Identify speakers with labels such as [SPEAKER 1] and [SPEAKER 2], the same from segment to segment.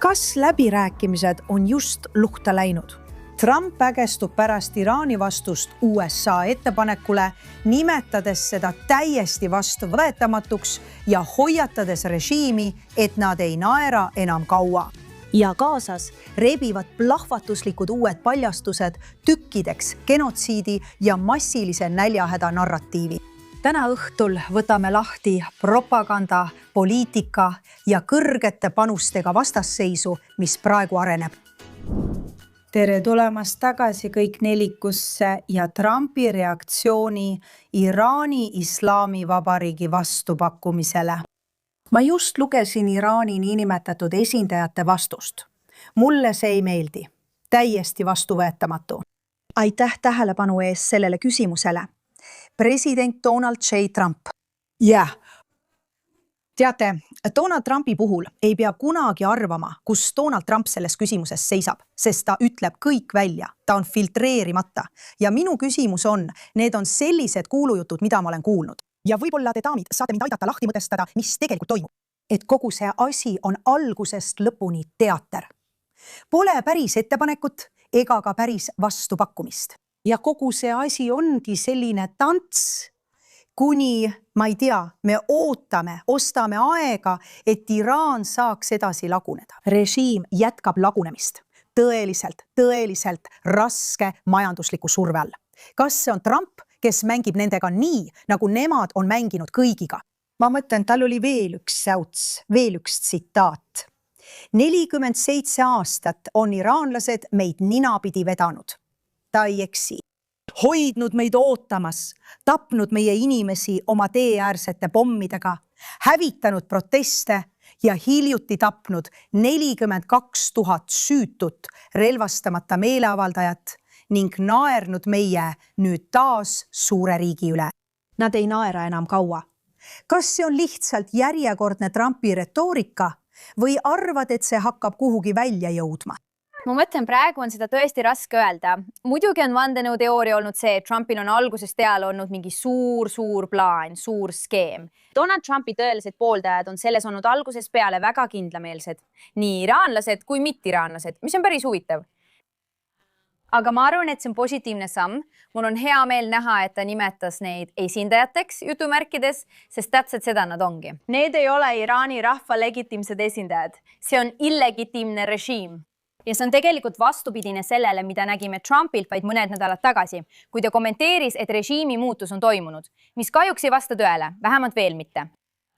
[SPEAKER 1] Kas läbirääkimised on just luhta läinud? Trump ägestub pärast Iraani vastust USA ettepanekule, nimetades seda täiesti vastuvõetamatuks ja hoiatades režiimi, et nad ei naera enam kaua. Ja kaasas rebivad plahvatuslikud uued paljastused tükkideks genotsiidi ja massilise näljahäda narratiivi. Täna õhtul võtame lahti propaganda, poliitika ja kõrgete panustega vastasseisu, mis praegu areneb.
[SPEAKER 2] Tere tulemast tagasi kõik nelikusse ja Trumpi reaktsiooni Iraani Islamivabariigi vastupakkumisele. Ma just lugesin Iraani niinimetatud esindajate vastust. Mulle see ei meeldi. Täiesti vastuvõetamatu. Aitäh tähelepanu ees sellele küsimusele. President Donald J. Trump. Teate, Donald Trumpi puhul ei pea kunagi arvama, kus Donald Trump selles küsimuses seisab, sest ta ütleb kõik välja, ta on filtreerimata. Ja minu küsimus on, need on sellised kuulujutud, mida ma olen kuulnud. Ja võib-olla te daamid saate mind aidata lahti mõtestada, mis tegelikult toimub. Et kogu see asi on algusest lõpuni teater. Pole päris ettepanekut ega ka päris vastupakkumist. Ja kogu see asi ongi selline tants, kuni, ma ei tea, me ootame, ostame aega, et Iraan saaks edasi laguneda. Režiim jätkab lagunemist. Tõeliselt raske majandusliku surve all. Kas see on Trump, kes mängib nendega nii, nagu nemad on mänginud kõigiga? Ma mõtlen, tal oli veel üks säuts, veel üks tsitaat. 47 aastat on iraanlased meid ninapidi vedanud. Ta ei eksi. Hoidnud meid ootamas, tapnud meie inimesi oma teeäärsete pommidega, hävitanud proteste ja hiljuti tapnud 42 000 süütut relvastamata meeleavaldajat ning naernud meie nüüd taas suure riigi üle. Nad ei naera enam kaua. Kas see on lihtsalt järjekordne Trumpi retoorika või arvad, et see hakkab kuhugi välja jõudma?
[SPEAKER 3] Ma mõtlen, praegu on seda tõesti raske öelda. Muidugi on vandenõuteooria olnud see, et Trumpil on algusest peale olnud mingi suur plaan, suur skeem. Donald Trumpi tõelised pooldajad on selles olnud algusest peale väga kindlameelsed. Nii iraanlased kui mitte-iraanlased, mis on päris huvitav. Aga ma arvan, et see on positiivne samm. Mul on hea meel näha, et ta nimetas neid esindajateks jutumärkides, sest täpselt seda nad ongi. Need ei ole Iraani rahva legitiimsed esindajad. See on illegitiimne režiim. Ja see on tegelikult vastupidine sellele, mida nägime Trumpilt vaid mõned nädalad tagasi, kui ta kommenteeris, et režiimi muutus on toimunud, mis kahjuks ei vasta tõele, vähemalt veel mitte.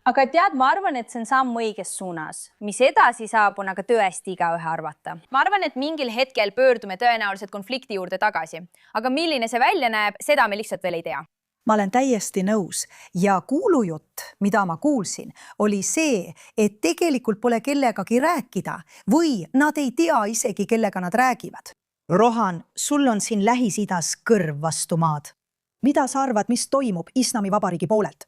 [SPEAKER 3] Aga tead, ma arvan, et see on samm õiges suunas. Mis edasi saab, on aga tõesti igaühe arvata. Ma arvan, et mingil hetkel pöördume tõenäoliselt konflikti juurde tagasi. Aga milline see välja näeb, seda me lihtsalt veel ei tea.
[SPEAKER 1] Ma olen täiesti nõus ja kuulujutt, mida ma kuulsin, oli see, et tegelikult pole kellegagi rääkida või nad ei tea isegi, kellega nad räägivad. Rohan, sul on siin Lähis-Idas kõrv vastu maad. Mida sa arvad, mis toimub Islamivabariigi poolelt?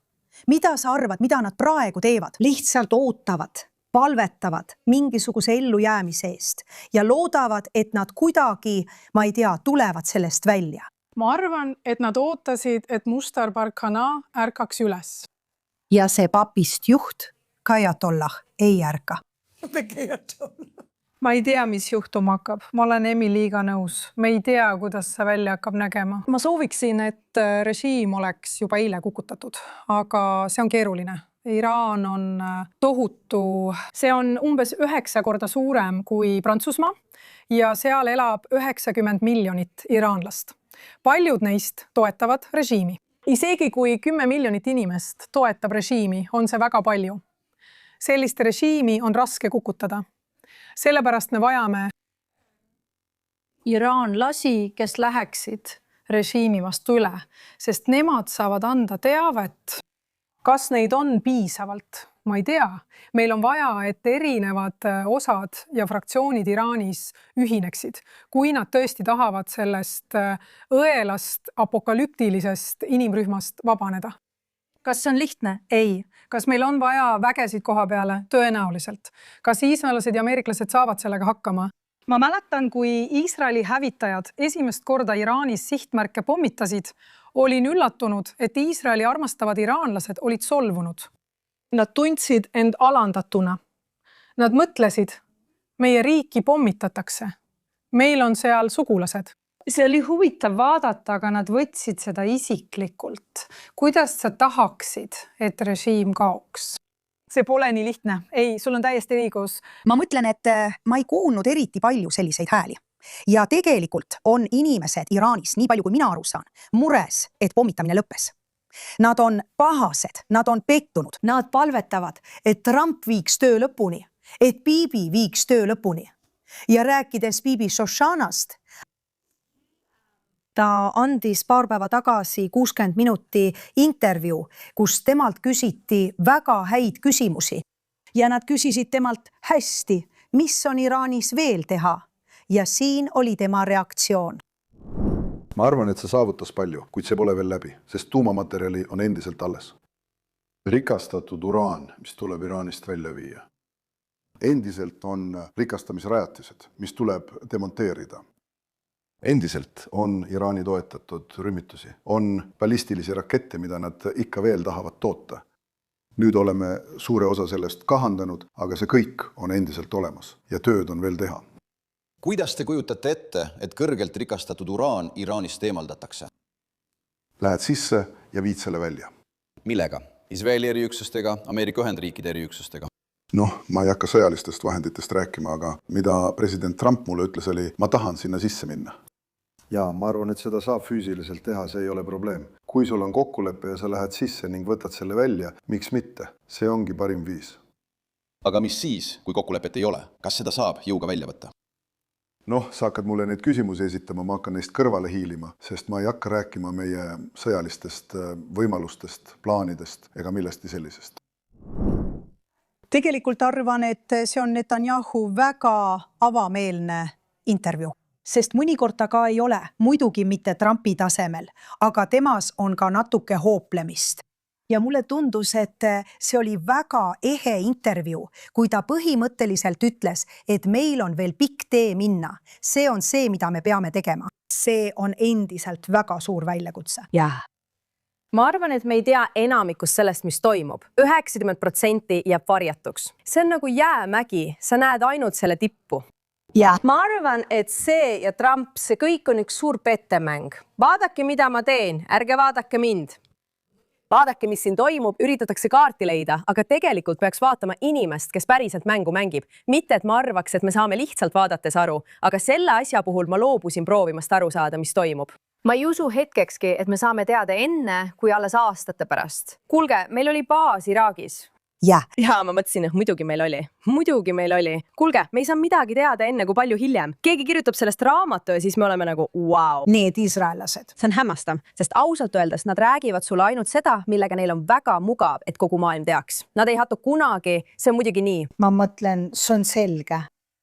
[SPEAKER 1] Mida sa arvad, mida nad praegu teevad? Lihtsalt ootavad, palvetavad mingisuguse ellujäämise eest ja loodavad, et nad kuidagi, ma ei tea, tulevad sellest välja.
[SPEAKER 4] Ma arvan, et nad ootasid, et Mustar Barkhana ärkaks üles.
[SPEAKER 1] Ja see papist juht, Kajatollah, ei ärka.
[SPEAKER 4] Ma ei tea, mis juhtuma hakkab. Ma olen Emiliga nõus. Me ei tea, kuidas see välja hakkab nägema. Ma sooviksin, et režiim oleks juba eile kukutatud, aga see on keeruline. Iraan on tohutu. See on umbes 9 korda suurem kui Prantsusmaa ja seal elab 90 miljonit iraanlast. Paljud neist toetavad režiimi. Isegi kui 10 miljonit inimest toetab režiimi, on see väga palju. Sellist režiimi on raske kukutada. Sellepärast me vajame iraanlasi, kes läheksid režiimi vastu üle, sest nemad saavad anda teavet. Kas neid on piisavalt? Ma ei tea. Meil on vaja, et erinevad osad ja fraktsioonid Iraanis ühineksid, kui nad tõesti tahavad sellest õelast apokalüptilisest inimrühmast vabaneda. Kas see on lihtne? Ei. Kas meil on vaja vägesid koha peale? Tõenäoliselt. Kas iisraellased ja ameeriklased saavad sellega hakkama? Ma mäletan, kui Iisraeli hävitajad esimest korda Iraanis sihtmärke pommitasid, olin üllatunud, et Iisraeli armastavad iraanlased olid solvunud. Nad tundsid end alandatuna. Nad mõtlesid, meie riiki pommitatakse. Meil on seal sugulased. See oli huvitav vaadata, aga nad võtsid seda isiklikult. Kuidas sa tahaksid, et režiim kaoks? See pole nii lihtne. Ei, sul on täiesti õigus.
[SPEAKER 2] Ma mõtlen, et ma ei kuulnud eriti palju selliseid hääli. Ja tegelikult on inimesed Iraanis, nii palju kui mina aru saan, mures, et pommitamine lõppes. Nad on pahased, nad on pettunud.
[SPEAKER 1] Nad palvetavad, et Trump viiks töö lõpuni, et Bibi viiks töö lõpuni. Ja rääkides Bibi Shoshanast, ta andis paar päeva tagasi 60 minuti intervjuu, kus temalt küsiti väga häid küsimusi. Ja nad küsisid temalt hästi, mis on Iraanis veel teha. Ja siin oli tema reaktsioon.
[SPEAKER 5] Ma arvan, et see saavutas palju, kuid see pole veel läbi, sest tuumamaterjali on endiselt alles. Rikastatud uraan, mis tuleb Iraanist välja viia. Endiselt on rikastamisrajatised, mis tuleb demonteerida. Endiselt on Iraani toetatud rühmitusi, on ballistilisi rakette, mida nad ikka veel tahavad toota. Nüüd oleme suure osa sellest kahandanud, aga see kõik on endiselt olemas ja tööd on veel teha.
[SPEAKER 6] Kuidas te kujutate ette, et kõrgelt rikastatud uraan Iraanist eemaldatakse?
[SPEAKER 5] Lähed sisse ja viid selle välja.
[SPEAKER 6] Millega? Iisraeli eriüksustega, Ameerika Ühendriikide eriüksustega?
[SPEAKER 5] Ma ei hakka sõjalistest vahenditest rääkima, aga mida president Trump mulle ütles oli, ma tahan sinna sisse minna. Ja ma arvan, et seda saab füüsiliselt teha, see ei ole probleem. Kui sul on kokkulepe ja sa lähed sisse ning võtad selle välja, miks mitte? See ongi parim viis.
[SPEAKER 6] Aga mis siis, kui kokkulepet ei ole? Kas seda saab jõuga välja võtta?
[SPEAKER 5] Sa hakkad mulle neid küsimusi esitama, ma hakkan neist kõrvale hiilima, sest ma ei hakka rääkima meie sõjalistest võimalustest, plaanidest ega millesti sellisest.
[SPEAKER 2] Tegelikult arvan, et see on Netanyahu väga avameelne intervjuu. Sest mõnikord ta ka ei ole, muidugi mitte Trumpi tasemel, aga temas on ka natuke hooplemist. Ja mulle tundus, et see oli väga ehe intervjuu, kui ta põhimõtteliselt ütles, et meil on veel pikk tee minna. See on see, mida me peame tegema. See on endiselt väga suur väljakutse.
[SPEAKER 7] Jah. Ma arvan, et me ei tea enamikust sellest, mis toimub. 90% jääb varjatuks. See on nagu jäämägi, sa näed ainult selle tippu.
[SPEAKER 2] Ja.
[SPEAKER 7] Ma arvan, et see ja Trump, see kõik on üks suur pettemäng. Vaadake, mida ma teen, ärge vaadake mind. Vaadake, mis siin toimub, üritatakse kaarti leida, aga tegelikult peaks vaatama inimest, kes päriselt mängu mängib. Mitte, et ma arvaks, et me saame lihtsalt vaadates aru, aga selle asja puhul ma loobusin proovimast aru saada, mis toimub. Ma ei usu hetkekski, et me saame teada enne, kui alles aastate pärast. Kuulge, meil oli baas Iraagis.
[SPEAKER 2] Ja,
[SPEAKER 7] ma mõtlesin, et muidugi meil oli. Kuulge, me ei saa midagi teada enne kui palju hiljem. Keegi kirjutab sellest raamatu ja siis me oleme nagu wow.
[SPEAKER 1] Need iisraellased.
[SPEAKER 7] See on hämmastav, sest ausalt öeldes nad räägivad sulle ainult seda, millega neil on väga mugav, et kogu maailm teaks. Nad ei hatu kunagi, see on muidugi nii.
[SPEAKER 1] Ma mõtlen, see on selge.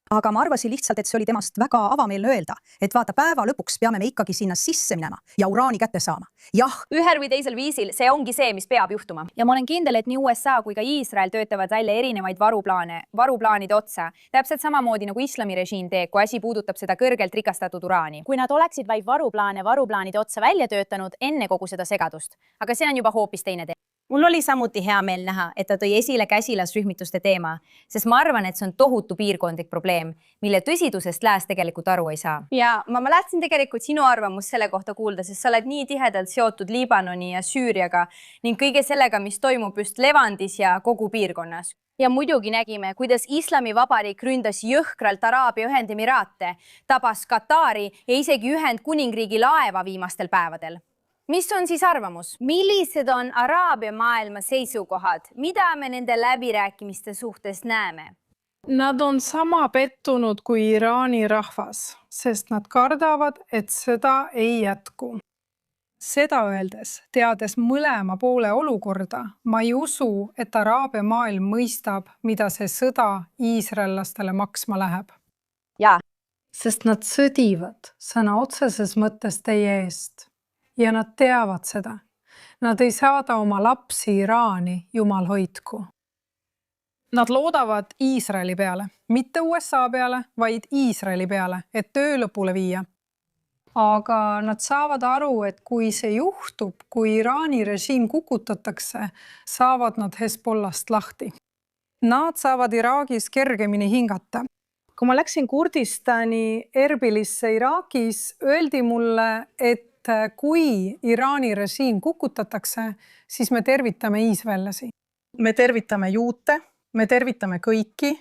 [SPEAKER 2] Aga ma arvasin lihtsalt, et see oli temast väga avameelne öelda, et vaata päeva lõpuks peame me ikkagi sinna sisse minema ja uraani kätte saama. Jah.
[SPEAKER 3] Ühel või teisel viisil see ongi see, mis peab juhtuma. Ja ma olen kindel, et nii USA kui ka Iisrael töötavad välja erinevaid varuplaanide otsa. Täpselt samamoodi nagu islamirežiim teeb, kui asi puudutab seda kõrgelt rikastatud uraani.
[SPEAKER 8] Kui nad oleksid vaid varuplaanide otsa välja töötanud enne kogu seda segadust.
[SPEAKER 3] Aga see on juba hoopis teine teema. Mul oli samuti hea meel näha, et ta tõi esile käsilasrühmituste teema, sest ma arvan, et see on tohutu piirkondlik probleem, mille tõsidusest lääs tegelikult aru ei saa. Ja ma tahtsin tegelikult sinu arvamust selle kohta kuulda, sest sa oled nii tihedalt seotud Liibanoni ja Süüriaga ning kõige sellega, mis toimub just Levandis ja kogu piirkonnas. Ja muidugi nägime, kuidas Islamivabariik ründas jõhkralt Araabia Ühendemiraate, tabas Katari ja isegi Ühendkuningriigi laeva viimastel päevadel. Mis on siis arvamus? Millised on Araabia maailma seisukohad? Mida me nende läbirääkimiste suhtes näeme?
[SPEAKER 4] Nad on sama pettunud kui Iraani rahvas, sest nad kardavad, et seda ei jätku. Seda öeldes, teades mõlema poole olukorda, ma ei usu, et Araabia maailm mõistab, mida see sõda iisraellastele maksma läheb.
[SPEAKER 7] Ja.
[SPEAKER 4] Sest nad sõdivad sõna otseses mõttes teie eest. Ja nad teavad seda. Nad ei saada oma lapsi Iraani, jumal hoidku. Nad loodavad Iisraeli peale, mitte USA peale, vaid Iisraeli peale, et töö lõpule viia. Aga nad saavad aru, et kui see juhtub, kui Iraani režiim kukutatakse, saavad nad Hezbollast lahti. Nad saavad Iraagis kergemini hingata. kui ma läksin Kurdistani Erbilisse Iraagis, öeldi mulle, et kui Iraani režiim kukutatakse, siis me tervitame iisraellasi. Me tervitame juute, me tervitame kõiki,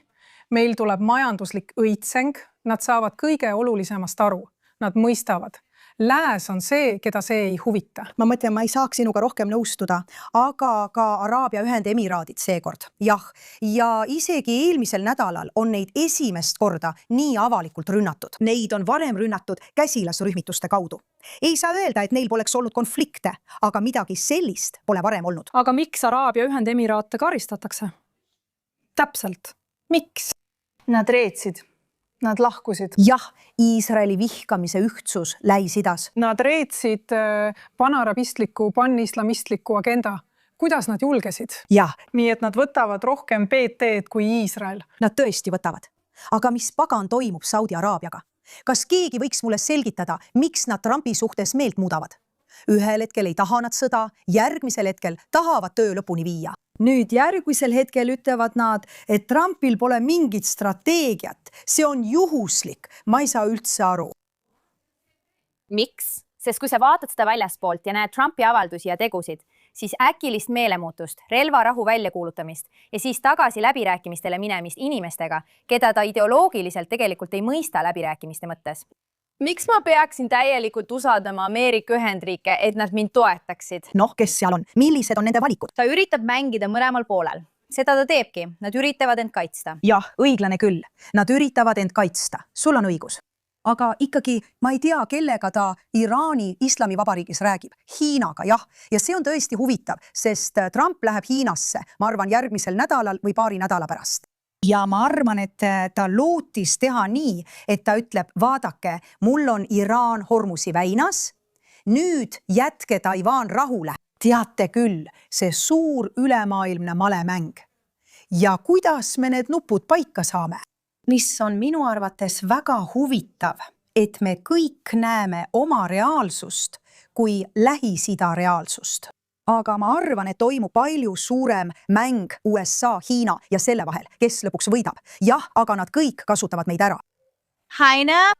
[SPEAKER 4] meil tuleb majanduslik õitseng, nad saavad kõige olulisemast aru, nad mõistavad. Lääs on see, keda see ei huvita.
[SPEAKER 2] Ma mõtlen, ma ei saaks sinuga rohkem nõustuda, aga ka Araabia Ühendemiraadid seekord. Jah, ja isegi eelmisel nädalal on neid esimest korda nii avalikult rünnatud. Neid on varem rünnatud käsilasrühmituste kaudu. Ei saa öelda, et neil poleks olnud konflikte, aga midagi sellist pole varem olnud.
[SPEAKER 4] Aga miks Araabia Ühendemiraate karistatakse? Täpselt. Miks? Nad reetsid. Nad lahkusid.
[SPEAKER 2] Jah, Iisraeli vihkamise ühtsus Lähis-Idas.
[SPEAKER 4] Nad reetsid panarabistliku, panislamistliku agenda. Kuidas nad julgesid?
[SPEAKER 2] Jah.
[SPEAKER 4] Nii et nad võtavad rohkem PT-d kui Iisrael.
[SPEAKER 2] Nad tõesti võtavad. Aga mis pagan toimub Saudi Araabiaga? Kas keegi võiks mulle selgitada, miks nad Trumpi suhtes meelt muudavad? Ühel hetkel ei taha nad sõda, järgmisel hetkel tahavad töö lõpuni viia. Nüüd järgmisel hetkel ütlevad nad, et Trumpil pole mingit strateegiat. See on juhuslik. Ma ei saa üldse aru.
[SPEAKER 3] Miks? Sest kui sa vaatad seda väljaspoolt ja näed Trumpi avaldusi ja tegusid, siis äkilist meelemuutust, relvarahu väljakuulutamist ja siis tagasi läbirääkimistele minemist inimestega, keda ta ideoloogiliselt tegelikult ei mõista läbirääkimiste mõttes. Miks ma peaksin täielikult usaldama Ameerika Ühendriike, et nad mind toetaksid?
[SPEAKER 2] Noh, kes seal on? Millised on nende valikud?
[SPEAKER 3] Ta üritab mängida mõlemal poolel. Seda ta teebki. Nad üritavad end kaitsta.
[SPEAKER 2] Jah, õiglane küll. Nad üritavad end kaitsta. Sul on õigus. Aga ikkagi ma ei tea, kellega ta Iraani Islamivabariigis räägib. Hiinaga, jah. Ja see on tõesti huvitav, sest Trump läheb Hiinasse, ma arvan, järgmisel nädalal või paari nädala pärast. Ja ma arvan, et ta lootis teha nii, et ta ütleb, vaadake, mul on Iraan Hormusi väinas, nüüd jätke Taiwan rahule. Teate küll, see suur ülemaailmne malemäng. Ja kuidas me need nupud paika saame? Mis on minu arvates väga huvitav, et me kõik näeme oma reaalsust kui Lähis-Ida reaalsust. Aga ma arvan, et toimub palju suurem mäng USA, Hiina ja selle vahel, kes lõpuks võidab. Jah, aga nad kõik kasutavad meid ära.
[SPEAKER 3] Haina!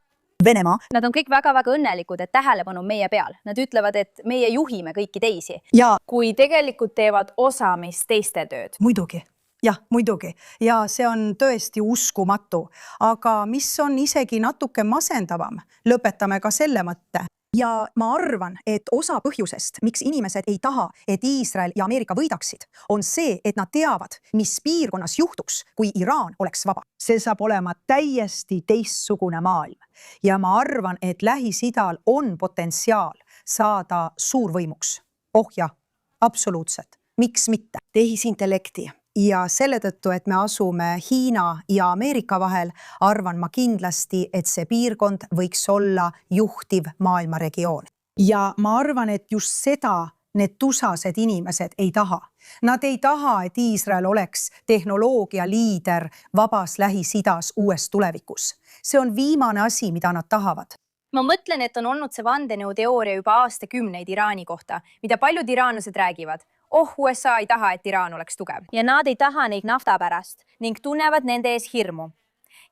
[SPEAKER 2] Venemaa.
[SPEAKER 3] Nad on kõik väga-väga õnnelikud, et tähelepanu meie peal. Nad ütlevad, et meie juhime kõiki teisi.
[SPEAKER 2] Ja
[SPEAKER 3] kui tegelikult teevad osamist teiste tööd.
[SPEAKER 2] Muidugi. Jah, muidugi. Ja see on tõesti uskumatu. Aga mis on isegi natuke masendavam? Lõpetame ka selle mõtte. Ja ma arvan, et osa põhjusest, miks inimesed ei taha, et Iisrael ja Ameerika võidaksid, on see, et nad teavad, mis piirkonnas juhtuks, kui Iraan oleks vaba. See saab olema täiesti teistsugune maailm. Ja ma arvan, et Lähis-Idal on potentsiaal saada suurvõimuks. Oh jah, absoluutselt. Miks mitte? Tehisintellekti. Ja selle tõttu, et me asume Hiina ja Ameerika vahel, arvan ma kindlasti, et see piirkond võiks olla juhtiv maailma regioon. Ja ma arvan, et just seda need tusased inimesed ei taha. Nad ei taha, et Iisrael oleks tehnoloogia liider vabas Lähis-Idas uues tulevikus. See on viimane asi, mida nad tahavad.
[SPEAKER 3] Ma mõtlen, et on olnud see vandenõuteooria juba aastakümneid Iraani kohta, mida paljud iraanlased räägivad. USA ei taha, et Iraan oleks tugev. Ja nad ei taha neid nafta pärast ning tunnevad nende ees hirmu.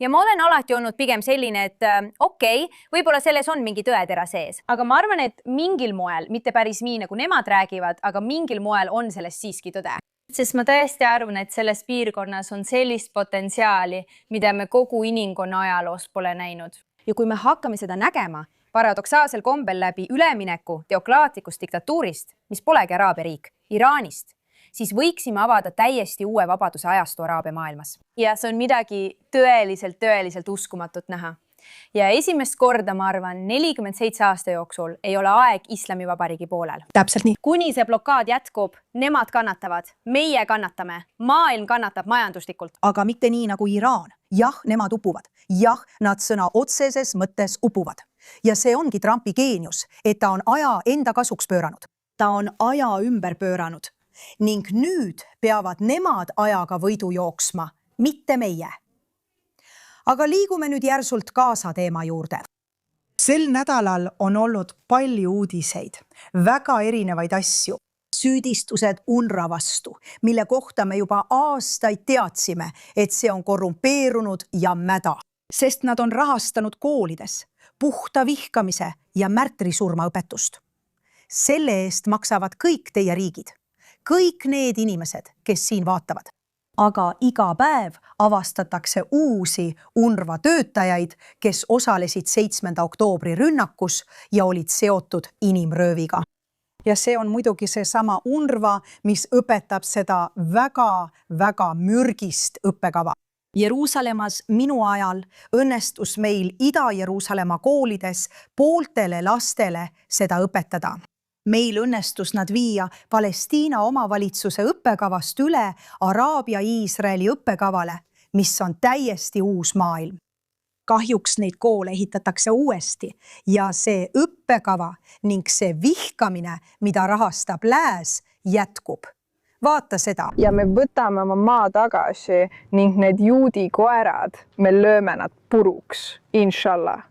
[SPEAKER 3] Ja ma olen alati olnud pigem selline, et okei, võib-olla selles on mingi tõetera sees. Aga ma arvan, et mingil moel, mitte päris nii, nagu nemad räägivad, aga mingil moel on selles siiski tõde. Sest ma tõesti arvan, et selles piirkonnas on sellist potentsiaali, mida me kogu inimkonna ajaloos pole näinud. Ja kui me hakkame seda nägema, paradoksaalsel kombel läbi ülemineku teokraatlikust diktatuurist, mis polegi Araabia riik, Iraanist, siis võiksime avada täiesti uue vabaduse ajastu Araabia maailmas. Ja see on midagi tõeliselt uskumatut näha. Ja esimest korda, ma arvan, 47 aasta jooksul ei ole aeg Islamivabariigi poolel.
[SPEAKER 2] Täpselt nii.
[SPEAKER 3] Kuni see blokaad jätkub, nemad kannatavad, meie kannatame, maailm kannatab majanduslikult.
[SPEAKER 2] Aga mitte nii nagu Iraan. Jah, nemad upuvad. Jah, nad sõna otseses mõttes upuvad. Ja see ongi Trumpi geenius, et ta on aja enda kasuks pööranud. Ta on aja ümber pööranud. Ning nüüd peavad nemad ajaga võidu jooksma, mitte meie. Aga liigume nüüd järsult Gaza teema juurde. Sel nädalal on olnud palju uudiseid, väga erinevaid asju. Süüdistused UNRWA vastu, mille kohta me juba aastaid teadsime, et see on korrumpeerunud ja mäda. sest nad on rahastanud koolides puhta vihkamise ja märtrisurmaõpetust. Selle eest maksavad kõik teie riigid, kõik need inimesed, kes siin vaatavad. Aga iga päev avastatakse uusi UNRWA töötajaid, kes osalesid 7. oktoobri rünnakus ja olid seotud inimrööviga. Ja see on muidugi seesama UNRWA, mis õpetab seda väga mürgist õppekava. Jeruusalemmas minu ajal õnnestus meil Ida-Jeruusalemma koolides pooltele lastele seda õpetada. Meil õnnestus nad viia Palestiina omavalitsuse õppekavast üle Araabia-Iisraeli õppekavale, mis on täiesti uus maailm. Kahjuks neid koole ehitatakse uuesti ja see õppekava ning see vihkamine, mida rahastab lääs, jätkub. Vaata seda.
[SPEAKER 9] Ja me võtame oma maa tagasi ning need juudi koerad, me lööme nad puruks, inshallah.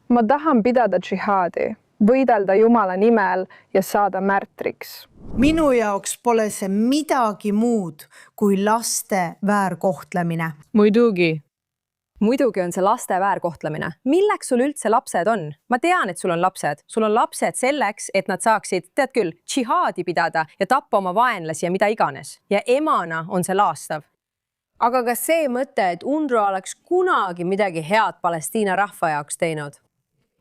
[SPEAKER 9] Ma tahan pidada džihaadi, võidelda Jumala nimel ja saada märtriks.
[SPEAKER 1] Minu jaoks pole see midagi muud kui laste väärkohtlemine.
[SPEAKER 7] Muidugi on see laste väärkohtlemine. Milleks sul üldse lapsed on? Ma tean, et sul on lapsed. Sul on lapsed selleks, et nad saaksid, tead küll, džihaadi pidada ja tappa oma vaenlasi ja mida iganes. Ja emana on see laastav.
[SPEAKER 10] Aga kas see mõte, et UNRWA oleks kunagi midagi head Palestiina rahva jaoks teinud?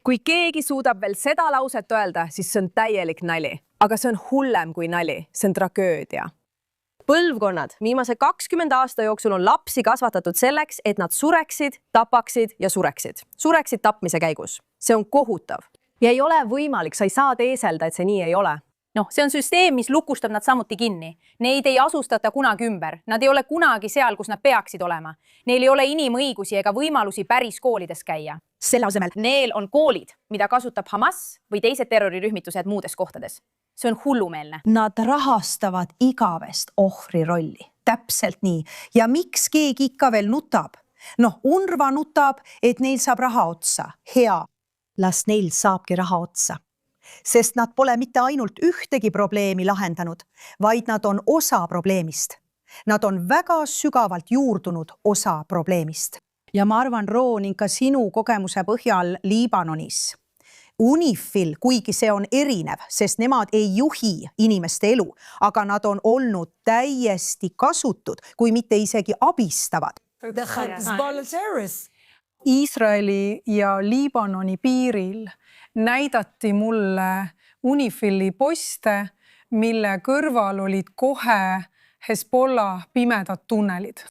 [SPEAKER 7] Kui keegi suudab veel seda lauset öelda, siis see on täielik nali. Aga see on hullem kui nali. See on tragöödia. Põlvkonnad viimase 20 aasta jooksul on lapsi kasvatatud selleks, et nad sureksid, tapaksid ja sureksid. Sureksid tapmise käigus. See on kohutav. Ja ei ole võimalik, sa ei saa teeselda, et see nii ei ole.
[SPEAKER 8] See on süsteem, mis lukustab nad samuti kinni. Neid ei asustata kunagi ümber. Nad ei ole kunagi seal, kus nad peaksid olema. Neil ei ole inimõigusi ega võimalusi päris koolides käia.
[SPEAKER 2] Selle asemel
[SPEAKER 8] Neil on koolid, mida kasutab Hamas või teised terrorirühmitused muudes kohtades. See on hullumeelne.
[SPEAKER 2] Nad rahastavad igavest ohvri rolli. Täpselt nii. Ja miks keegi ikka veel nutab? UNRWA nutab, et neil saab raha otsa. Hea. Las neil saabki raha otsa. Sest nad pole mitte ainult ühtegi probleemi lahendanud, vaid nad on osa probleemist. Nad on väga sügavalt juurdunud osa probleemist. Ja ma arvan, Roo, ning ka sinu kogemuse põhjal Liibanonis. UNIFIL, kuigi see on erinev, sest nemad ei juhi inimeste elu, aga nad on olnud täiesti kasutud, kui mitte isegi abistavad.
[SPEAKER 4] Iisraeli ja Liibanoni piiril näidati mulle UNIFIL-i poste, mille kõrval olid kohe Hezbollah pimedad tunnelid.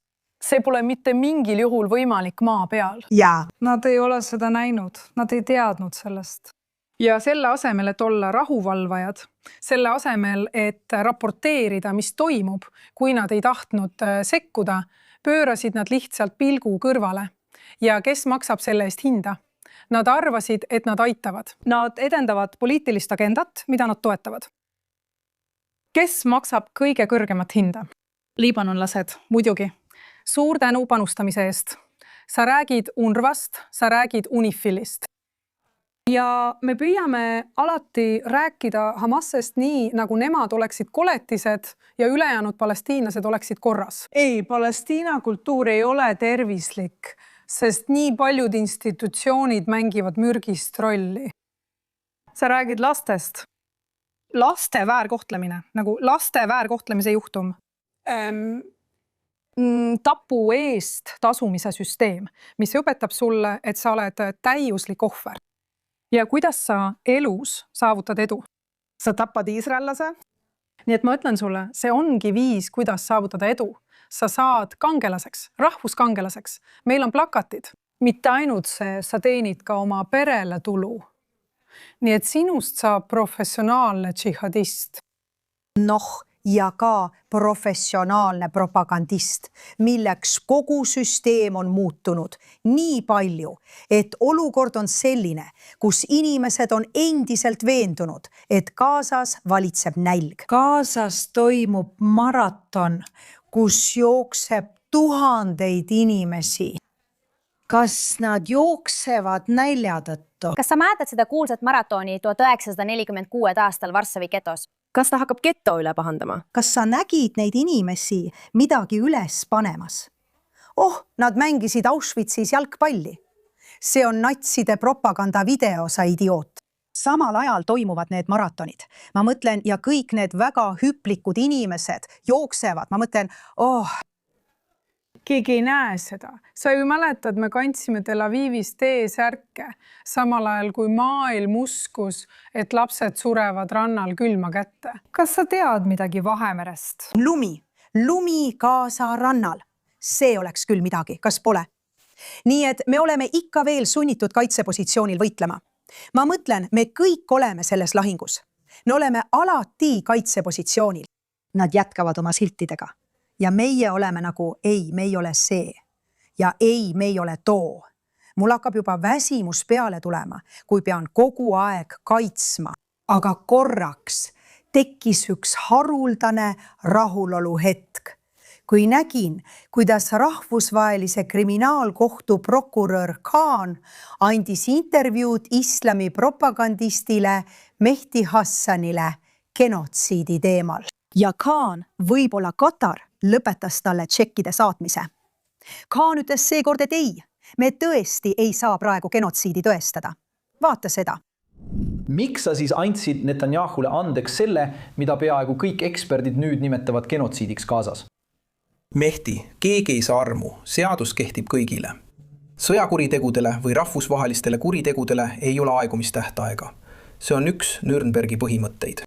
[SPEAKER 4] See pole mitte mingil juhul võimalik maa peal.
[SPEAKER 2] Ja.
[SPEAKER 4] Nad ei ole seda näinud, nad ei teadnud sellest. Ja selle asemel, et olla rahuvalvajad, selle asemel, et raporteerida, mis toimub, kui nad ei tahtnud sekkuda, pöörasid nad lihtsalt pilgu kõrvale. Ja kes maksab selle eest hinda? Nad arvasid, et nad aitavad. Nad edendavad poliitilist agendat, mida nad toetavad. Kes maksab kõige kõrgemat hinda? Liibanonlased, muidugi. Suur tänu panustamise eest. Sa räägid UNRWAst, sa räägid UNIFIList. Ja me püüame alati rääkida Hamasest nii, nagu nemad oleksid koletised ja ülejäänud palestiinlased oleksid korras. Ei, Palestiina kultuur ei ole tervislik, sest nii paljud institutsioonid mängivad mürgist rolli. Sa räägid lastest. Laste väärkohtlemine, nagu laste väärkohtlemise juhtum. Tapu eest tasumise süsteem, mis õpetab sulle, et sa oled täiuslik ohver. Ja kuidas sa elus saavutad edu? Sa tapad iisraellase? Nii et ma ütlen sulle, see ongi viis, kuidas saavutada edu. Sa saad kangelaseks, rahvuskangelaseks. Meil on plakatid. Mitte ainult see, sa teenid ka oma perele tulu. Nii et sinust saab professionaalne džihadist.
[SPEAKER 2] Ja ka professionaalne propagandist, milleks kogu süsteem on muutunud nii palju, et olukord on selline, kus inimesed on endiselt veendunud, et Gazas valitseb nälg. Gazas toimub maraton, kus jookseb tuhandeid inimesi. Kas nad jooksevad nälja tõttu?
[SPEAKER 8] Kas sa mäletad seda kuulsat maratoni 1946 aastal Varssavi getos?
[SPEAKER 7] Kas ta hakkab geto üle pahandama?
[SPEAKER 2] Kas sa nägid neid inimesi midagi üles panemas? Nad mängisid Auschwitzis jalgpalli.
[SPEAKER 1] see on natside propagandavideo, sa idioot.
[SPEAKER 2] Samal ajal toimuvad need maratonid. Ma mõtlen, ja kõik need väga hüplikud inimesed jooksevad. Ma mõtlen,
[SPEAKER 4] keegi ei näe seda. Sa ju mäletad, me kandsime Tel Avivis T-särke, samal ajal kui maailm uskus, et lapsed surevad rannal külma kätte.
[SPEAKER 1] Kas sa tead midagi Vahemerest? Lumi kaasa rannal. See oleks küll midagi, kas pole? Nii et me oleme ikka veel sunnitud kaitsepositsioonil võitlema. Ma mõtlen, me kõik oleme selles lahingus. Me oleme alati kaitsepositsioonil. Nad jätkavad oma siltidega. Ja meie oleme nagu, ei, me ei ole see. Ja ei, me ei ole too. Mul hakkab juba väsimus peale tulema, kui pean kogu aeg kaitsma. Aga korraks tekkis üks haruldane rahulolu hetk. Kui nägin, kuidas rahvusvahelise kriminaalkohtu prokurör Khan andis intervjuud islami propagandistile Mehdi Hassanile genotsiidi teemal.
[SPEAKER 2] Ja Khan, võib-olla Katar, lõpetas talle tšekkide saatmise. Khan ütles seekord, et ei, me tõesti ei saa praegu genotsiidi tõestada. Vaata seda.
[SPEAKER 11] Miks sa siis andsid Netanyahule andeks selle, mida peaaegu kõik eksperdid nüüd nimetavad genotsiidiks Gazas?
[SPEAKER 12] Mehdi, keegi ei saa armu, seadus kehtib kõigile. Sõjakuritegudele või rahvusvahelistele kuritegudele ei ole aegumistähtaega. See on üks Nürnbergi põhimõtteid.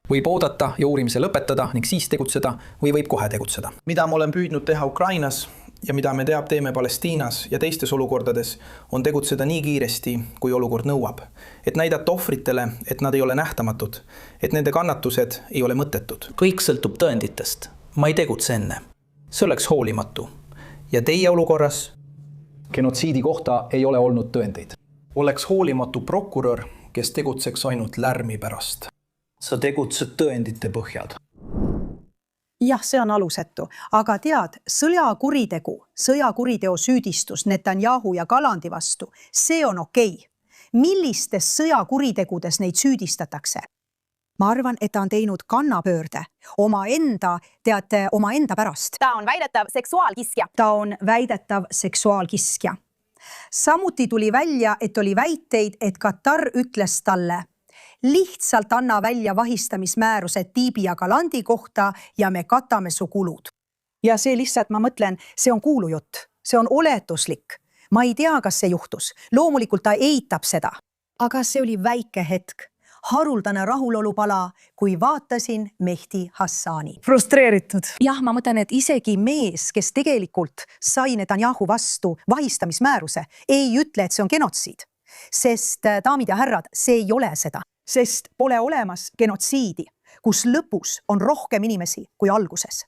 [SPEAKER 12] Võib oodata ja uurimise lõpetada ning siis tegutseda või võib kohe tegutseda. Mida ma olen püüdnud teha Ukrainas ja mida me teeme Palestiinas ja teistes olukordades, on tegutseda nii kiiresti, kui olukord nõuab. Et näidata ohvritele, et nad ei ole nähtamatud, et nende kannatused ei ole mõttetud. Kõik sõltub tõenditest. Ma ei tegutse enne. See oleks hoolimatu. Ja teie olukorras?
[SPEAKER 11] Genotsiidi kohta ei ole olnud tõendeid.
[SPEAKER 12] Oleks hoolimatu prokurör, kes tegutseks ainult lärmi pärast. Sa tegutsed tõendite põhjad.
[SPEAKER 2] Jah, see on alusetu. Aga tead, sõjakuriteo süüdistus Netanyahu ja Galandi vastu, see on okei. Millistes sõjakuritegudes neid süüdistatakse? Ma arvan, et ta on teinud kannapöörde omaenda pärast.
[SPEAKER 8] Ta on väidetav seksuaalkiskja.
[SPEAKER 2] Ta on väidetav seksuaalkiskja. Samuti tuli välja, et oli väiteid, et Katar ütles talle, lihtsalt anna välja vahistamismääruse Tiibi ja Galandi kohta ja me katame su kulud. Ja see lihtsalt, ma mõtlen, see on kuulujutt. See on oletuslik. Ma ei tea, kas see juhtus. Loomulikult ta eitab seda. Aga see oli väike hetk. Haruldane rahulolupala, kui vaatasin Mehdi Hassani.
[SPEAKER 1] Frustreeritud.
[SPEAKER 2] Jah, ma mõtlen, et isegi mees, kes tegelikult sai Netanyahu vastu vahistamismääruse, ei ütle, et see on genotsiid. Sest, daamid ja härrad, see ei ole seda. Sest pole olemas genotsiidi, kus lõpus on rohkem inimesi kui alguses.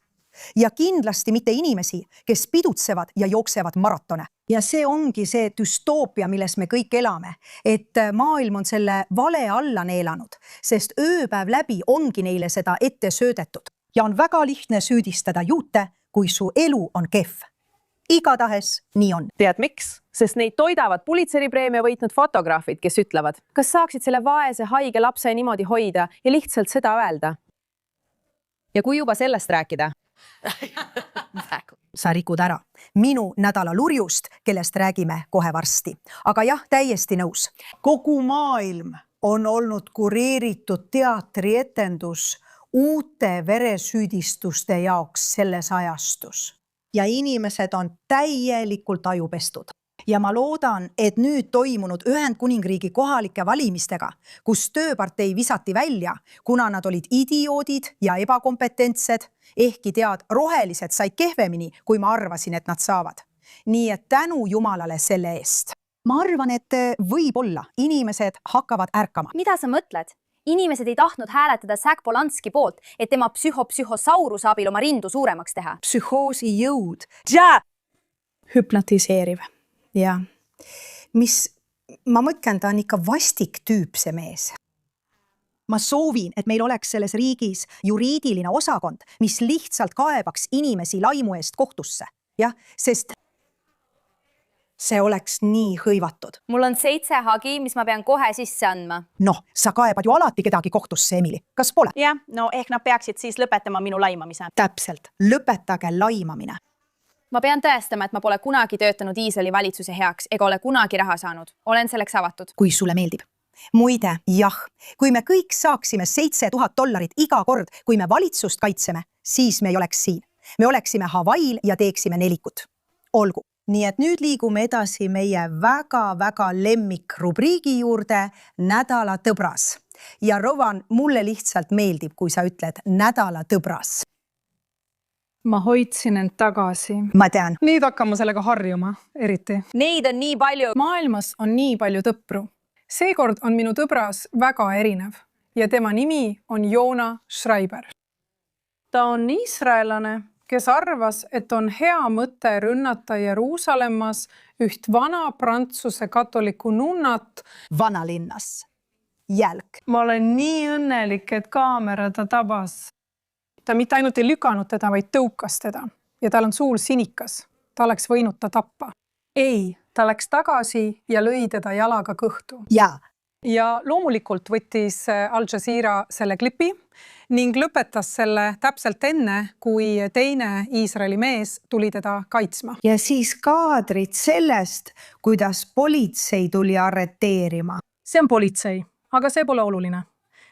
[SPEAKER 2] Ja kindlasti mitte inimesi, kes pidutsevad ja jooksevad maratone. Ja see ongi see düstoopia, milles me kõik elame, et maailm on selle vale alla neelanud, sest ööpäev läbi ongi neile seda ette söödetud. Ja on väga lihtne süüdistada juute, kui su elu on kehv. Igatahes nii on.
[SPEAKER 7] Tead miks? Sest neid toidavad Pulitzeri-preemia võitnud fotograafid, kes ütlevad, kas saaksid selle vaese haige lapse niimoodi hoida ja lihtsalt seda öelda?
[SPEAKER 8] Ja kui juba sellest rääkida?
[SPEAKER 2] Sa rikud ära minu nädala lurjust, kellest räägime kohe varsti. Aga jah, täiesti nõus.
[SPEAKER 1] Kogu maailm on olnud kureeritud teatrietendus uute veresüüdistuste jaoks selles ajastus.
[SPEAKER 2] Ja inimesed on täielikult ajupestud. Ja ma loodan, et nüüd toimunud Ühendkuningriigi kohalike valimistega, kus tööpartei visati välja, kuna nad olid idioodid ja ebakompetentsed, ehkki tead, rohelised said kehvemini, kui ma arvasin, et nad saavad. Nii et tänu Jumalale selle eest. Ma arvan, et võib-olla inimesed hakkavad ärkama.
[SPEAKER 3] Mida sa mõtled? Inimesed ei tahtnud hääletada Zach Polanski poolt, et tema psühhosauruse abil oma rindu suuremaks teha.
[SPEAKER 2] Psühhoosi jõud.
[SPEAKER 1] Hüpnotiseeriv.
[SPEAKER 2] Ja, ma mõtlen, ta on ikka vastik tüüp see mees. Ma soovin, et meil oleks selles riigis juriidiline osakond, mis lihtsalt kaebaks inimesi laimu eest kohtusse. Jah, sest see oleks nii hõivatud.
[SPEAKER 3] Mul on 7 hagi, mis ma pean kohe sisse andma.
[SPEAKER 2] Noh, sa kaebad ju alati kedagi kohtusse, Emily. Kas pole?
[SPEAKER 8] Jah, no ehk nad peaksid siis lõpetama minu laimamise.
[SPEAKER 2] Täpselt. Lõpetage laimamine.
[SPEAKER 3] ma pean tõestama, et ma pole kunagi töötanud Iisraeli valitsuse heaks ega ole kunagi raha saanud. Olen selleks avatud.
[SPEAKER 2] Kui sulle meeldib. Muide, jah, kui me kõik saaksime $7000 iga kord, kui me valitsust kaitseme, siis me ei oleks siin. Me oleksime Hawaii'l ja teeksime nelikut. Olgu. Nii et nüüd liigume edasi meie väga-väga lemmikrubriigi juurde nädala tõbras. Ja Rovan, mulle lihtsalt meeldib, kui sa ütled nädala tõbras.
[SPEAKER 4] Ma hoidsin end tagasi.
[SPEAKER 2] Ma tean.
[SPEAKER 4] Nüüd hakkama sellega harjuma, eriti.
[SPEAKER 8] Neid on nii palju.
[SPEAKER 4] Maailmas on nii palju tõpru. Seekord on minu tõbras väga erinev ja tema nimi on Joona Schreiber. Ta on iisraelane, kes arvas, et on hea mõte rünnata Jeruusalemmas üht vana prantsuse katoliku nunnat
[SPEAKER 2] vanalinnas. Jälk.
[SPEAKER 4] Ma olen nii õnnelik, et kaamera ta tabas. Ta mitte ainult ei lükanud teda, vaid tõukas teda. Ja tal on suul sinikas. Ta oleks võinud ta tappa. Ei, ta läks tagasi ja lõi teda jalaga kõhtu. Ja loomulikult võttis Al Jazeera selle klipi ning lõpetas selle täpselt enne, kui teine Iisraeli mees tuli teda kaitsma.
[SPEAKER 1] Ja siis kaadrid sellest, kuidas politsei tuli arreteerima.
[SPEAKER 4] See on politsei, aga see pole oluline.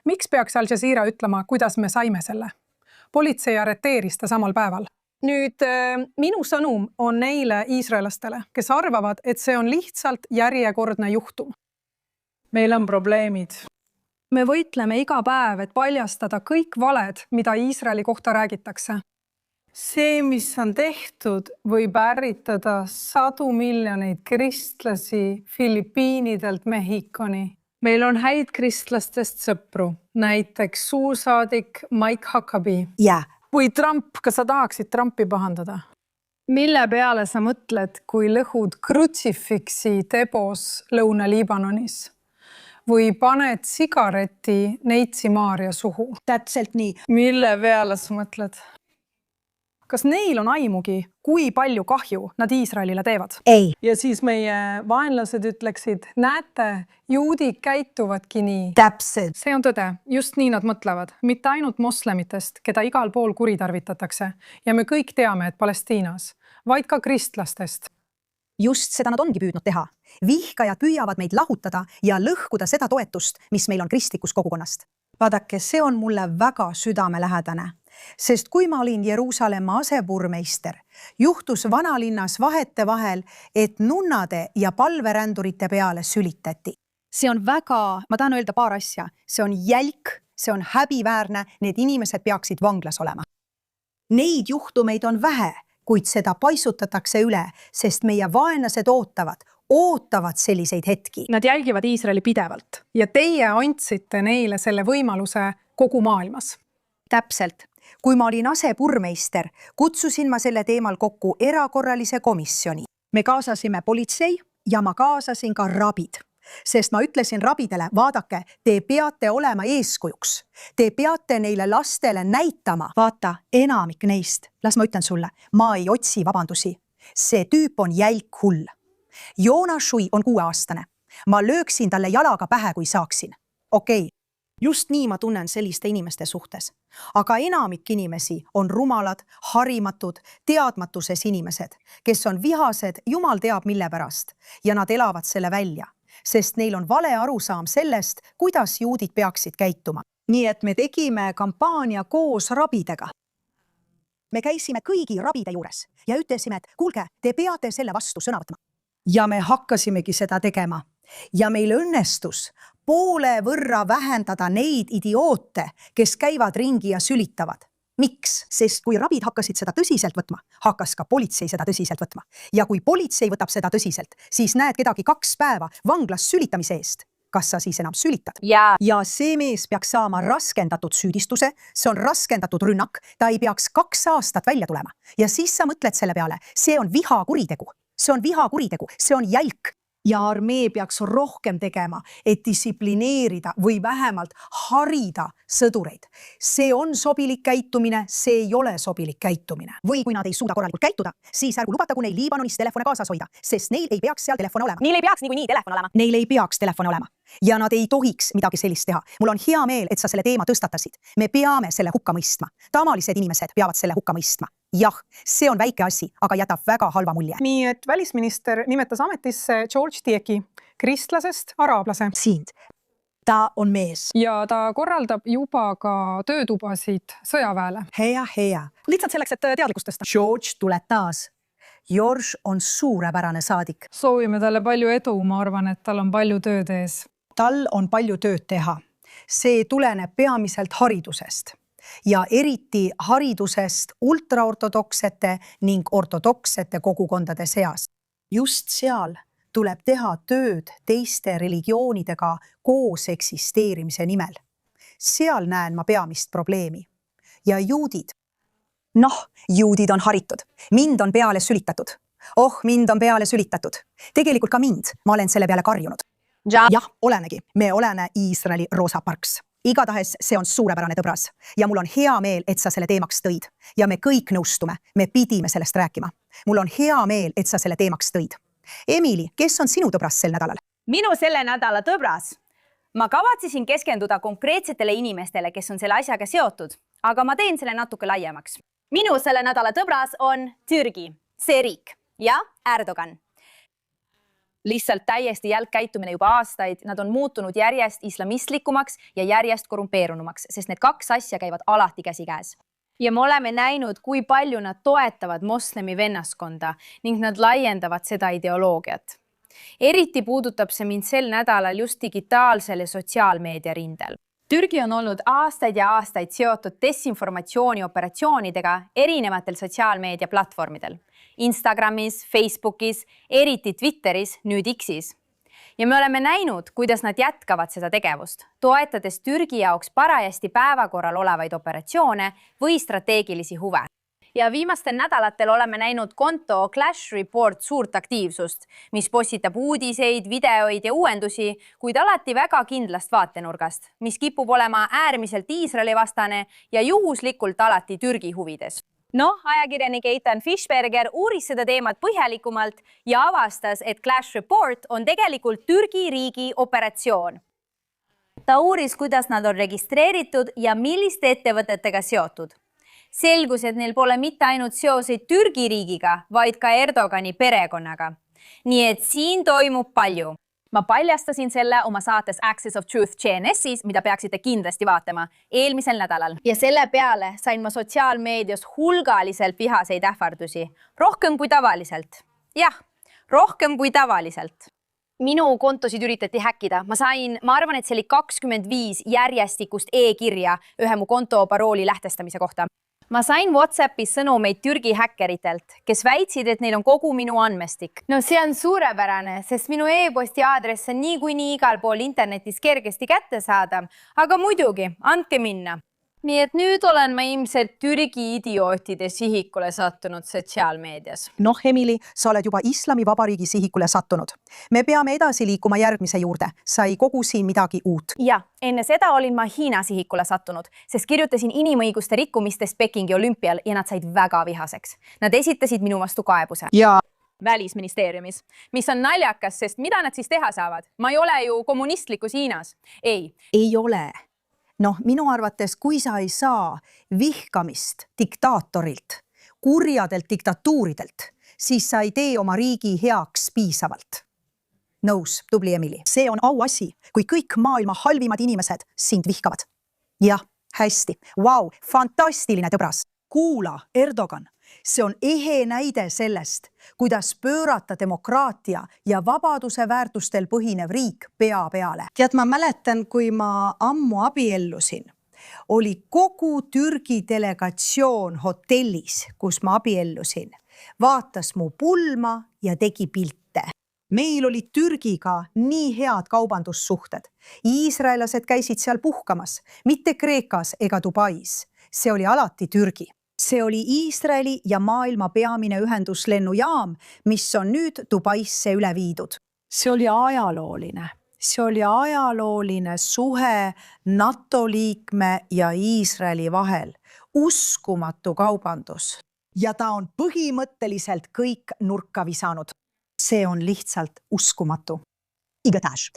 [SPEAKER 4] Miks peaks Al Jazeera ütlema, kuidas me saime selle? Politsei arreteeris ta samal päeval. Nüüd minu sõnum on neile iisraelastele, kes arvavad, et see on lihtsalt järjekordne juhtum. Meil on probleemid. Me võitleme iga päev, et paljastada kõik valed, mida Iisraeli kohta räägitakse. See, mis on tehtud, võib ärritada 100 miljoneid kristlasi Filipiinidelt Mehhikoni. Meil on häid kristlastest sõpru, näiteks suursaadik Mike Huckabee. Või Trump, kas sa tahaksid Trumpi pahandada? Mille peale sa mõtled, kui lõhud krutsifiksi tebos Lõuna-Liibanonis? Või paned sigareti Neitsi Maaria suhu?
[SPEAKER 2] Täpselt nii.
[SPEAKER 4] Mille peale sa mõtled? Kas neil on aimugi, kui palju kahju nad Iisraelile teevad?
[SPEAKER 2] Ei.
[SPEAKER 4] Ja siis meie vaenlased ütleksid, näete, juudid käituvadki nii.
[SPEAKER 2] Täpselt.
[SPEAKER 4] See on tõde. Just nii nad mõtlevad. Mitte ainult moslemitest, keda igal pool kuritarvitatakse. Ja me kõik teame, et Palestiinas, vaid ka kristlastest.
[SPEAKER 2] Just seda nad ongi püüdnud teha. Vihkajad püüavad meid lahutada ja lõhkuda seda toetust, mis meil on kristlikus kogukonnast.
[SPEAKER 1] Vaadake, see on mulle väga südamelähedane. Sest kui ma olin Jeruusalemma asepurmeister, juhtus vanalinnas vahetevahel, et nunnade ja palverändurite peale sülitati.
[SPEAKER 2] See on väga, ma tahan öelda paar asja, see on jälk, see on häbiväärne, need inimesed peaksid vanglas olema. Neid juhtumeid on vähe, kuid seda paisutatakse üle, sest meie vaenlased ootavad selliseid hetki.
[SPEAKER 4] Nad jälgivad Iisraeli pidevalt ja teie andsite neile selle võimaluse kogu maailmas.
[SPEAKER 2] Täpselt. Kui ma olin asepurmeister, kutsusin ma selle teemal kokku erakorralise komisjoni. Me kaasasime politsei ja ma kaasasin ka rabid. Sest ma ütlesin rabidele, vaadake, te peate olema eeskujuks. Te peate neile lastele näitama. Vaata, enamik neist, las ma ütlen sulle, ma ei otsi vabandusi. See tüüp on jälk hull. Joona Shui on 6-aastane. Ma lööksin talle jalaga pähe, kui saaksin. Okei. Just nii ma tunnen selliste inimeste suhtes. Aga enamik inimesi on rumalad, harimatud, teadmatuses inimesed, kes on vihased, jumal teab mille pärast. Ja nad elavad selle välja, sest neil on vale arusaam sellest, kuidas juudid peaksid käituma. Nii et me tegime kampaania koos rabidega. Me käisime kõigi rabide juures ja ütlesime, et kuulge, te peate selle vastu sõna võtma. Ja me hakkasimegi seda tegema. Ja meil õnnestus poole võrra vähendada neid idioote, kes käivad ringi ja sülitavad. Miks? Sest kui rabid hakkasid seda tõsiselt võtma, hakkas ka politsei seda tõsiselt võtma. Ja kui politsei võtab seda tõsiselt, siis näed kedagi 2 päeva vanglas sülitamise eest. Kas sa siis enam sülitad? Ja see mees peaks saama raskendatud süüdistuse, see on raskendatud rünnak, ta ei peaks 2 aastat välja tulema. Ja siis sa mõtled selle peale, see on vihakuritegu. See on vihakuritegu, see on jälk. Ja armee peaks rohkem tegema, et distsiplineerida või vähemalt harida sõdureid. See on sobilik käitumine, see ei ole sobilik käitumine. Või kui nad ei suuda korralikult käituda, siis ärgu lubatagu neil Liibanonis telefone kaasas hoida, sest neil ei peaks seal telefone olema.
[SPEAKER 8] Neil ei peaks niikuinii telefon olema.
[SPEAKER 2] Neil ei peaks telefone olema. Ja nad ei tohiks midagi sellist teha. Mul on hea meel, et sa selle teema tõstatasid. Me peame selle hukka mõistma. Tavalised inimesed peavad selle hukka mõistma. jah, see on väike asi, aga jätab väga halva mulje.
[SPEAKER 4] Nii et välisminister nimetas ametisse George Tieki, kristlasest araablase.
[SPEAKER 2] Sind. Ta on mees.
[SPEAKER 4] Ja ta korraldab juba ka töötubasid sõjaväele.
[SPEAKER 2] Hea. Lihtsalt selleks, et teadlikkust tõsta. George tuleb taas. George on suurepärane saadik.
[SPEAKER 4] Soovime talle palju edu, ma arvan, et tal on palju tööd ees.
[SPEAKER 2] Tal on palju tööd teha. See tuleneb peamiselt haridusest ja eriti haridusest ultraortodoksete ning ortodoksete kogukondade seas. Just seal tuleb teha tööd teiste religioonidega koos eksisteerimise nimel. Seal näen ma peamist probleemi. Ja juudid. Juudid on haritud. Mind on peale sülitatud. Mind on peale sülitatud. Tegelikult ka mind. Ma olen selle peale karjunud. Jah, olenegi. Me oleme Iisraeli Rosa Parks. Igatahes see on suurepärane tõbras ja mul on hea meel, et sa selle teemaks tõid. Ja me kõik nõustume. Me pidime sellest rääkima. Mul on hea meel, et sa selle teemaks tõid. Emily, kes on sinu tõbras sel nädalal?
[SPEAKER 3] Minu selle nädala tõbras. Ma kavatsesin keskenduda konkreetsetele inimestele, kes on selle asjaga seotud, aga ma teen selle natuke laiemaks. Minu selle nädala tõbras on Türgi, see riik ja Erdogan. Lihtsalt täiesti jälg käitumine juba aastaid, nad on muutunud järjest islamistlikumaks ja järjest korrumpeerunumaks, sest need kaks asja käivad alati käsikäes. Ja me oleme näinud, kui palju nad toetavad moslemi vennaskonda ning nad laiendavad seda ideoloogiat. Eriti puudutab see mind sel nädalal just digitaalsel ja sotsiaalmeedia rindel. Türgi on olnud aastaid ja aastaid seotud desinformatsiooni operatsioonidega erinevatel sotsiaalmeedia platvormidel. Instagramis, Facebookis, eriti Twitteris, nüüd Xis. Ja me oleme näinud, kuidas nad jätkavad seda tegevust, toetades Türgi jaoks parajasti päevakorral olevaid operatsioone või strateegilisi huve. Ja viimastel nädalatel oleme näinud konto Clash Report suurt aktiivsust, mis postitab uudiseid, videoid ja uuendusi, kuid alati väga kindlast vaatenurgast, mis kipub olema äärmiselt Iisraeli vastane ja juhuslikult alati Türgi huvides. Ajakirjanik Ethan Fishberger uuris seda teemat põhjalikumalt ja avastas, et Clash Report on tegelikult Türgi riigi operatsioon. Ta uuris, kuidas nad on registreeritud ja milliste ettevõtetega seotud. Selgus, et neil pole mitte ainult seoseid Türgi riigiga, vaid ka Erdogani perekonnaga. Nii et siin toimub palju. Ma paljastasin selle oma saates Access of Truth CNS-is, mida peaksite kindlasti vaatama eelmisel nädalal. Ja selle peale sain ma sotsiaalmeedias hulgaliselt vihaseid ähvardusi. Rohkem kui tavaliselt. Jah, rohkem kui tavaliselt. Minu kontosid üritati häkkida. Ma arvan, et see oli 25 järjestikust e-kirja ühe mu konto parooli lähtestamise kohta. Ma sain WhatsAppis sõnumeid Türgi häkkeritelt, kes väitsid, et neil on kogu minu andmestik. See on suurepärane, sest minu e-posti aadress on niikuinii igal pool internetis kergesti kätte saada, aga muidugi, andke minna. Nii et nüüd olen ma ilmselt Türgi idiootide sihikule sattunud sotsiaalmeedias.
[SPEAKER 2] Emily, sa oled juba Islamivabariigi sihikule sattunud. Me peame edasi liikuma järgmise juurde. Sa ei kogu siin midagi uut.
[SPEAKER 3] Ja, enne seda olin ma Hiina sihikule sattunud, sest kirjutasin inimõiguste rikkumistest Pekingi olümpial ja nad said väga vihaseks. Nad esitasid minu vastu kaebuse.
[SPEAKER 2] Ja
[SPEAKER 3] Välisministeeriumis, mis on naljakas, sest mida nad siis teha saavad? Ma ei ole ju kommunistlikus Hiinas.
[SPEAKER 2] Ei ole. Minu arvates, kui sa ei saa vihkamist diktaatorilt, kurjadelt diktatuuridelt, siis sa ei tee oma riigi heaks piisavalt. Nõus, tubli Emily. See on auasi, kui kõik maailma halvimad inimesed sind vihkavad. Jah, hästi. Vau, fantastiline tõbras. Kuula, Erdogan. See on ehe näide sellest, kuidas pöörata demokraatia ja vabaduse väärtustel põhinev riik pea peale. Tead, ma mäletan, kui ma ammu abiellusin, oli kogu Türgi delegatsioon hotellis, kus ma abiellusin, vaatas mu pulma ja tegi pilte. Meil olid Türgiga nii head kaubandussuhted. Iisraelased käisid seal puhkamas, mitte Kreekas ega Dubais. See oli alati Türgi. See oli Iisraeli ja maailma peamine ühenduslennujaam, mis on nüüd Dubaisse üle viidud. See oli ajalooline. See oli ajalooline suhe NATO liikme ja Iisraeli vahel. Uskumatu kaubandus. Ja ta on põhimõtteliselt kõik nurka visanud. See on lihtsalt uskumatu. Igatahes.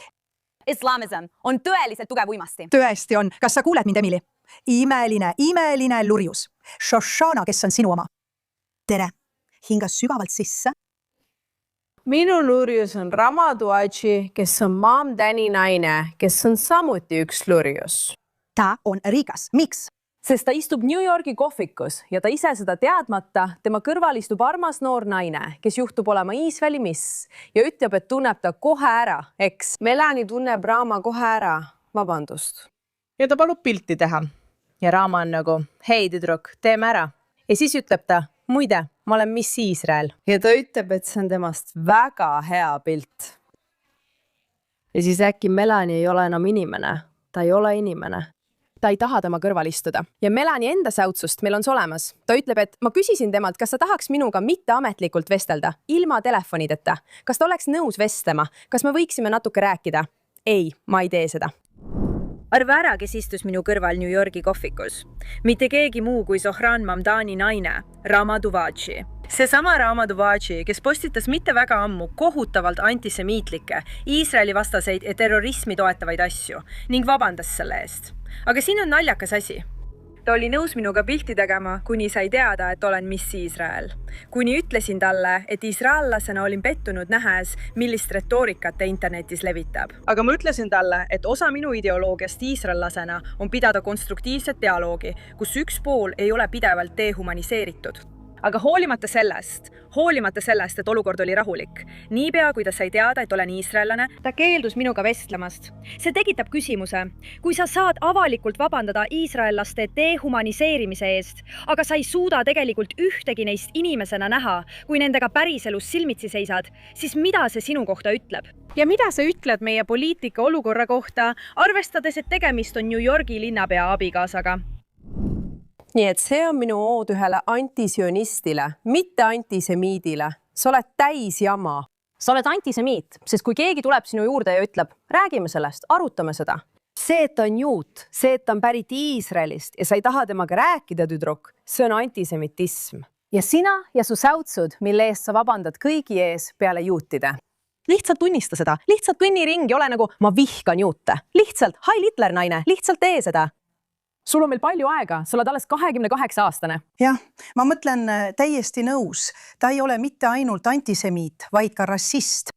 [SPEAKER 3] Islamism on tõeliselt tugev uimasti.
[SPEAKER 2] Tõesti on. Kas sa kuuled mind, Emily? Imeline lurjus. Shoshana, kes on sinu oma. tere, hingas sügavalt sisse.
[SPEAKER 7] minu lurjus on Ramaduachi, kes on Mom Danny naine, kes on samuti üks lurjus.
[SPEAKER 2] Ta on rikas. Miks?
[SPEAKER 7] Sest ta istub New Yorgi kohvikus ja ta ise seda teadmata, tema kõrval istub armas noor naine, kes juhtub olema Iisraeli miss ja ütleb, et tunneb ta kohe ära, eks. Melanie tunneb Rama kohe ära, vabandust. Ja ta palub pilti teha. Ja Rama on nagu, hei tüdruk, teeme ära. Ja siis ütleb ta, muide, ma olen miss Iisrael. Ja ta ütleb, et see on temast väga hea pilt. Ja siis äkki Melanie ei ole enam inimene. Ta ei ole inimene. Ta ei taha tema kõrval istuda. Ja Melanie enda säutsust meil on see olemas. Ta ütleb, et ma küsisin temalt, kas ta tahaks minuga mitteametlikult vestelda, ilma telefonideta. Kas ta oleks nõus vestlema? Kas me võiksime natuke rääkida? Ei, ma ei tee seda.
[SPEAKER 8] Arva ära, kes istus minu kõrval New Yorgi kohvikus. Mitte keegi muu kui Zohran Mamdani naine, Ramaduvachi. Seesama Ramaduvachi, kes postitas mitte väga ammu kohutavalt antisemiitlikke, Iisraeli vastaseid ja terrorismi toetavaid asju ning vabandas selle eest. Aga siin on naljakas asi. Ta oli nõus minuga pilti tegema, kuni sai teada, et olen miss Iisrael. Kuni ütlesin talle, et iisraellasena olin pettunud nähes, millist retoorikat ta internetis levitab. Aga ma ütlesin talle, et osa minu ideoloogiast iisraellasena on pidada konstruktiivset dialoogi, kus üks pool ei ole pidevalt dehumaniseeritud. Aga hoolimata sellest, et olukord oli rahulik, niipea kui ta sai teada, et olen iisraellane, ta keeldus minuga vestlemast. See tekitab küsimuse, kui sa saad avalikult vabandada iisraellaste dehumaniseerimise eest, aga sa ei suuda tegelikult ühtegi neist inimesena näha, kui nendega päriselus silmitsi seisad, siis mida see sinu kohta ütleb? Ja mida sa ütled meie poliitika olukorra kohta, arvestades, et tegemist on New Yorgi linnapea abikaasaga?
[SPEAKER 7] Nii et see on minu ood ühele antisionistile, mitte antisemiidile. Sa oled täis jama.
[SPEAKER 8] Sa oled antisemiit, sest kui keegi tuleb sinu juurde ja ütleb, räägime sellest, arutame seda.
[SPEAKER 7] See, et on juut, see, et on pärit Iisraelist ja sa ei taha temaga rääkida, tüdruk, see on antisemitism.
[SPEAKER 8] Ja sina ja su säutsud, mille eest sa vabandad kõigi ees peale juutide.
[SPEAKER 2] Lihtsalt tunnista seda, lihtsalt kõnni ringi, ole nagu ma vihkan juute. Lihtsalt, hai Hitler naine, lihtsalt tee seda.
[SPEAKER 8] Sul on meil palju aega, sa oled alles 28-aastane.
[SPEAKER 2] Jah, ma mõtlen täiesti nõus. Ta ei ole mitte ainult antisemiit, vaid ka rassist.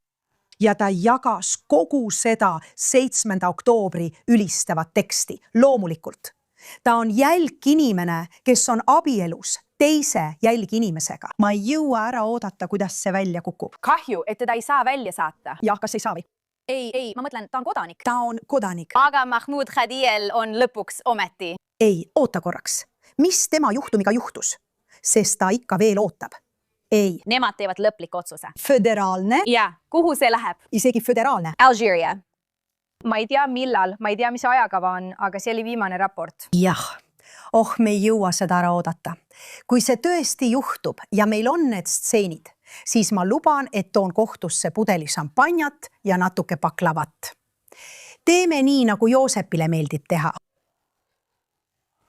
[SPEAKER 2] Ja ta jagas kogu seda 7. oktoobri ülistavat teksti, loomulikult. Ta on jälginimene, kes on abielus teise jälginimesega. Ma ei jõua ära oodata, kuidas see välja kukub.
[SPEAKER 8] Kahju, et teda ei saa välja saata.
[SPEAKER 2] Jah, kas ei saa või?
[SPEAKER 8] Ei, ma mõtlen, ta on kodanik.
[SPEAKER 2] Ta on kodanik.
[SPEAKER 8] Aga Mahmoud Khadiel on lõpuks ometi.
[SPEAKER 2] Ei, oota korraks. Mis tema juhtumiga juhtus? Sest ta ikka veel ootab. Ei.
[SPEAKER 8] Nemad teevad lõplik otsuse.
[SPEAKER 2] Föderaalne?
[SPEAKER 8] Ja, kuhu see läheb?
[SPEAKER 2] Isegi föderaalne.
[SPEAKER 8] Algeria. Ma ei tea millal, ma ei tea, mis ajakava on, aga see oli viimane raport.
[SPEAKER 2] Jah. Me ei jõua seda ära oodata. Kui see tõesti juhtub ja meil on need stseenid, siis ma luban, et toon kohtusse pudeli šampanjat ja natuke baklavat. Teeme nii, nagu Joosepile meeldib teha.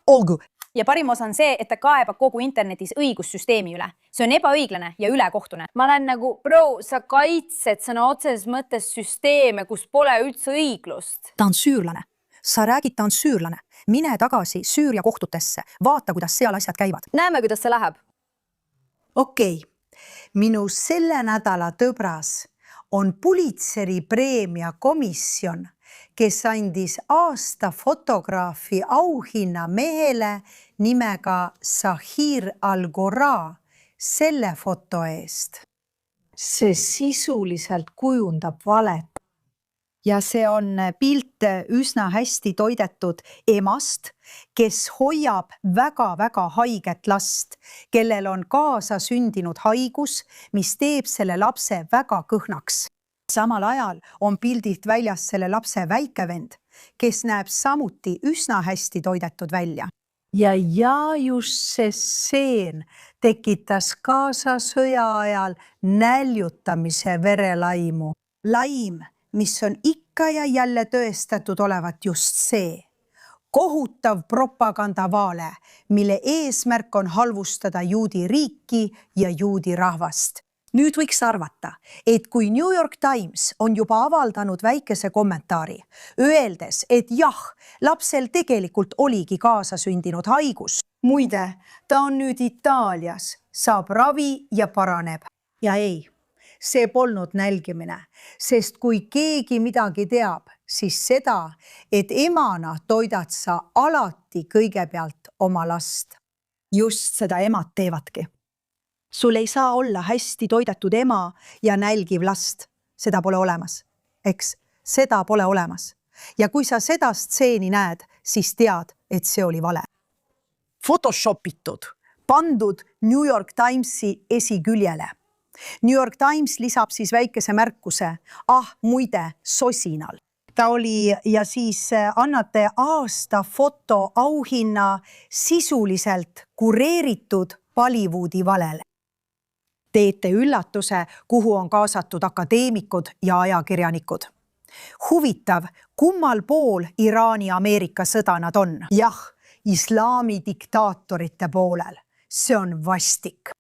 [SPEAKER 2] Olgu.
[SPEAKER 8] Ja parim osa on see, et ta kaebab kogu internetis õigussüsteemi üle. See on ebaõiglane ja ülekohtune. Ma olen nagu, bro, sa kaitsed sõna otseses mõttes süsteeme, kus pole üldse õiglust.
[SPEAKER 2] Ta on süürlane. Sa räägid, ta on süürlane. Mine tagasi Süüria kohtutesse. Vaata, kuidas seal asjad käivad.
[SPEAKER 8] Näeme, kuidas see läheb.
[SPEAKER 2] Okei. Minu selle nädala tõbras on Pulitzeri preemia komisjon, kes andis aasta fotograafi auhinna mehele nimega Sahir Al-Gora selle foto eest. See sisuliselt kujundab valet. Ja see on pilt üsna hästi toidetud emast, kes hoiab väga-väga haiget last, kellel on kaasa sündinud haigus, mis teeb selle lapse väga kõhnaks. Samal ajal on pildilt väljas selle lapse väikevend, kes näeb samuti üsna hästi toidetud välja. Ja just see seen tekitas Gaza sõja ajal näljutamise verelaimu. Laim, mis on ikka ja jälle tõestatud olevat just see. Kohutav propagandavaale, mille eesmärk on halvustada juudi riiki ja juudi rahvast. Nüüd võiks arvata, et kui New York Times on juba avaldanud väikese kommentaari, öeldes, et jah, lapsel tegelikult oligi kaasasündinud haigus. Muide, ta on nüüd Itaalias
[SPEAKER 1] saab ravi ja paraneb. Ja ei, see polnud nälgimine, sest kui keegi midagi teab, siis seda, et emana toidad sa alati kõigepealt oma last.
[SPEAKER 2] Just seda emad teevadki. Sul ei saa olla hästi toidetud ema ja nälgiv last. Seda pole olemas. Eks, seda pole olemas. Ja kui sa seda stseeni näed, siis tead, et see oli vale. Photoshopitud, pandud New York Timesi esiküljele. New York Times lisab siis väikese märkuse, muide, sosinal. Ta oli ja siis annate aasta foto auhinna sisuliselt kureeritud Bollywoodi valele. Teete üllatuse, kuhu on kaasatud akadeemikud ja ajakirjanikud. Huvitav, kummal pool Iraani-Ameerika sõda nad on? Jah, islami diktaatorite poolel. See on vastik.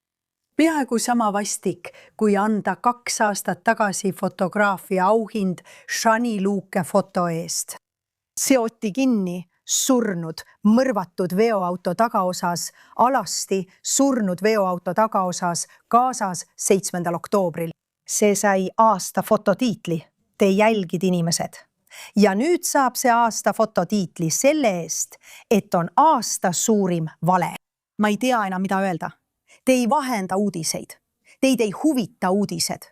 [SPEAKER 2] Peaaegu sama vastik, kui anda 2 aastat tagasi fotograafia auhind Shani Luuke foto eest. Seoti kinni surnud, mõrvatud veoauto tagaosas, alasti surnud veoauto tagaosas Gazas 7. oktoobril. See sai aasta fototiitli. Te jälgid inimesed. Ja nüüd saab see aasta fototiitli selle eest, et on aasta suurim vale. Ma ei tea enam, mida öelda. Te ei vahenda uudiseid. Teid ei huvita uudised.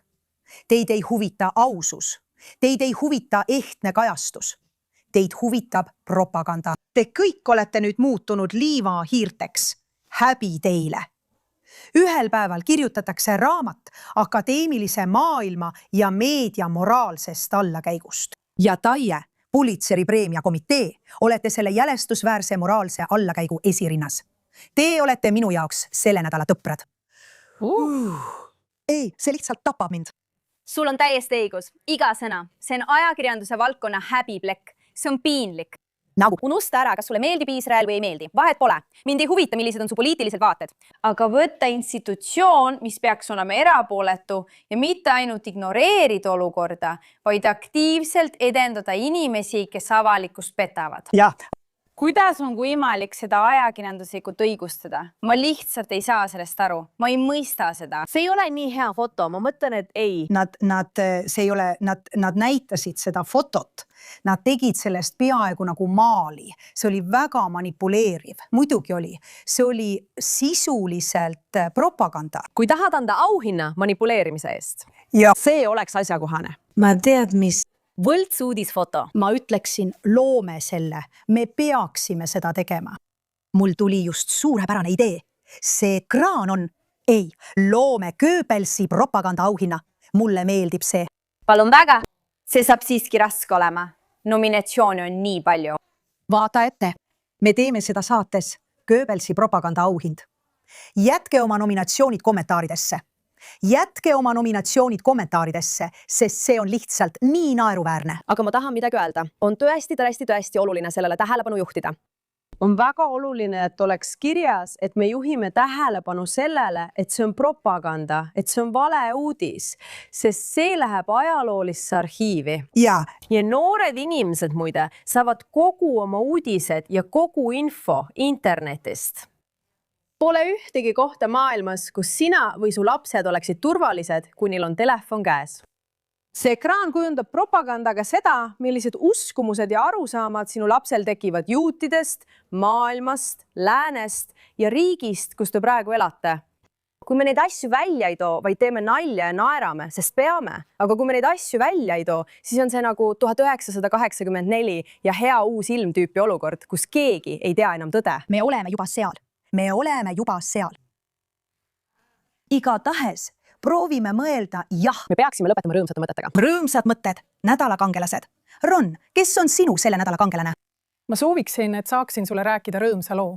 [SPEAKER 2] Teid ei huvita ausus. Teid ei huvita ehtne kajastus. Teid huvitab propaganda. Te kõik olete nüüd muutunud liivahiirteks. Häbi teile. Ühel päeval kirjutatakse raamat akadeemilise maailma ja meedia moraalsest allakäigust. Ja teie, Pulitzeri preemia komitee, olete selle jälestusväärse moraalse allakäigu esirinnas. Te olete minu jaoks selle nädala tõprad. Ei, see lihtsalt tapab mind.
[SPEAKER 3] Sul on täiesti õigus. Iga sõna. See on ajakirjanduse valdkonna häbiplekk. See on piinlik.
[SPEAKER 2] Nagu
[SPEAKER 3] unusta ära, kas sulle meeldib Iisrael või ei meeldi. Vahet pole. Mind ei huvita, millised on su poliitilised vaated. Aga võtta institutsioon, mis peaks olema erapooletu ja mitte ainult ignoreerida olukorda, vaid aktiivselt edendada inimesi, kes avalikkust petavad.
[SPEAKER 2] Ja.
[SPEAKER 3] Kuidas on võimalik seda ajakirjanduslikult õigustada? Ma lihtsalt ei saa sellest aru. Ma ei mõista seda.
[SPEAKER 7] See ei ole nii hea foto. Ma mõtlen, et ei.
[SPEAKER 1] Nad näitasid seda fotot. Nad tegid sellest peaaegu nagu maali. See oli väga manipuleeriv. Muidugi oli. See oli sisuliselt propaganda.
[SPEAKER 7] Kui tahad anda auhinna manipuleerimise eest, see oleks asjakohane.
[SPEAKER 1] Ma tead, mis...
[SPEAKER 3] Võltsuudisfoto.
[SPEAKER 1] Ma ütleksin, loome selle. Me peaksime seda tegema. Mul tuli just suurepärane idee. See kraan on... Ei, loome Goebbelsi propaganda auhinna. Mulle meeldib see.
[SPEAKER 3] Palun väga. See saab siiski raske olema. Nominatsioone on nii palju.
[SPEAKER 1] Vaata ette. Me teeme seda saates Goebbelsi propaganda auhind. Jätke oma nominatsioonid kommentaaridesse. Jätke oma nominatsioonid kommentaaridesse, sest see on lihtsalt nii naeruväärne.
[SPEAKER 7] Aga ma tahan midagi öelda. On tõesti oluline sellele tähelepanu juhtida.
[SPEAKER 10] On väga oluline, et oleks kirjas, et me juhime tähelepanu sellele, et see on propaganda, et see on vale uudis, sest see läheb ajaloolisse arhiivi.
[SPEAKER 1] Ja
[SPEAKER 10] noored inimesed muide saavad kogu oma uudised ja kogu info internetist. Pole ühtegi kohta maailmas, kus sina või su lapsed oleksid turvalised, kui neil on telefon käes. See ekraan kujundab propagandaga seda, millised uskumused ja arusaamad sinu lapsel tekivad juutidest, maailmast, läänest ja riigist, kus te praegu elate. Kui me neid asju välja ei too, vaid teeme nalja ja naerame, sest peame. Aga kui me neid asju välja ei too, siis on see nagu 1984 ja hea uus ilm tüüpi olukord, kus keegi ei tea enam tõde.
[SPEAKER 2] Me oleme juba seal. Me oleme juba seal. Igatahes proovime mõelda, jah.
[SPEAKER 7] Me peaksime lõpetama rõõmsate mõtetega.
[SPEAKER 2] Rõõmsad mõtted, nädalakangelased. Ron, kes on sinu selle nädala kangelane?
[SPEAKER 4] Ma sooviksin, et saaksin sulle rääkida rõõmsa loo.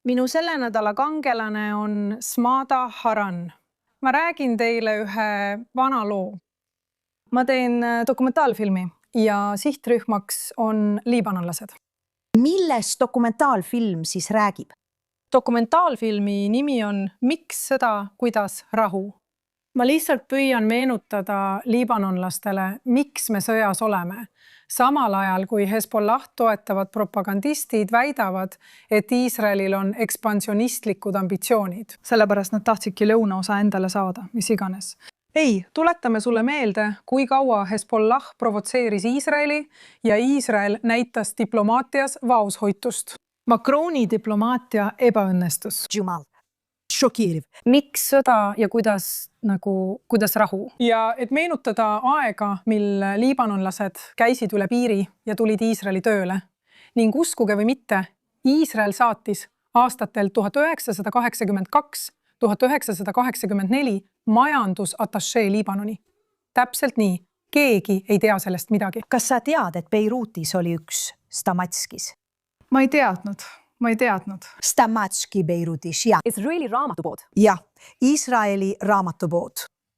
[SPEAKER 4] Minu selle nädala kangelane on Smada Haran. Ma räägin teile ühe vana loo. Ma teen dokumentaalfilmi ja sihtrühmaks on liibanonlased.
[SPEAKER 2] Milles dokumentaalfilm siis räägib?
[SPEAKER 4] Dokumentaalfilmi nimi on Miks sõda, kuidas rahu. ma lihtsalt püüan meenutada liibanonlastele, miks me sõjas oleme. Samal ajal, kui Hezbollah toetavad propagandistid väidavad, et Iisraelil on ekspansionistlikud ambitsioonid. Sellepärast nad tahtsidki lõunaosa endale saada, mis iganes. Ei, tuletame sulle meelde, kui kaua Hezbollah provotseeris Iisraeli ja Iisrael näitas diplomaatias vaoshoitust. Macroni diplomaatia ebaõnnestus.
[SPEAKER 2] Jumal. Šokeeriv.
[SPEAKER 4] Miks sõda ja kuidas rahu? Ja et meenutada aega, mil liibanonlased käisid üle piiri ja tulid Iisraeli tööle. Ning uskuge või mitte, Iisrael saatis aastatel 1982-1984 majandusatašee Liibanoni. Täpselt nii. Keegi ei tea sellest midagi.
[SPEAKER 2] Kas sa tead, et Beirutis oli üks Stamatskis?
[SPEAKER 4] Ma ei teadnud.
[SPEAKER 2] Stamatski Beirutis, jah.
[SPEAKER 7] Iisraeli raamatupood.
[SPEAKER 2] Jah, Iisraeli raamatupood.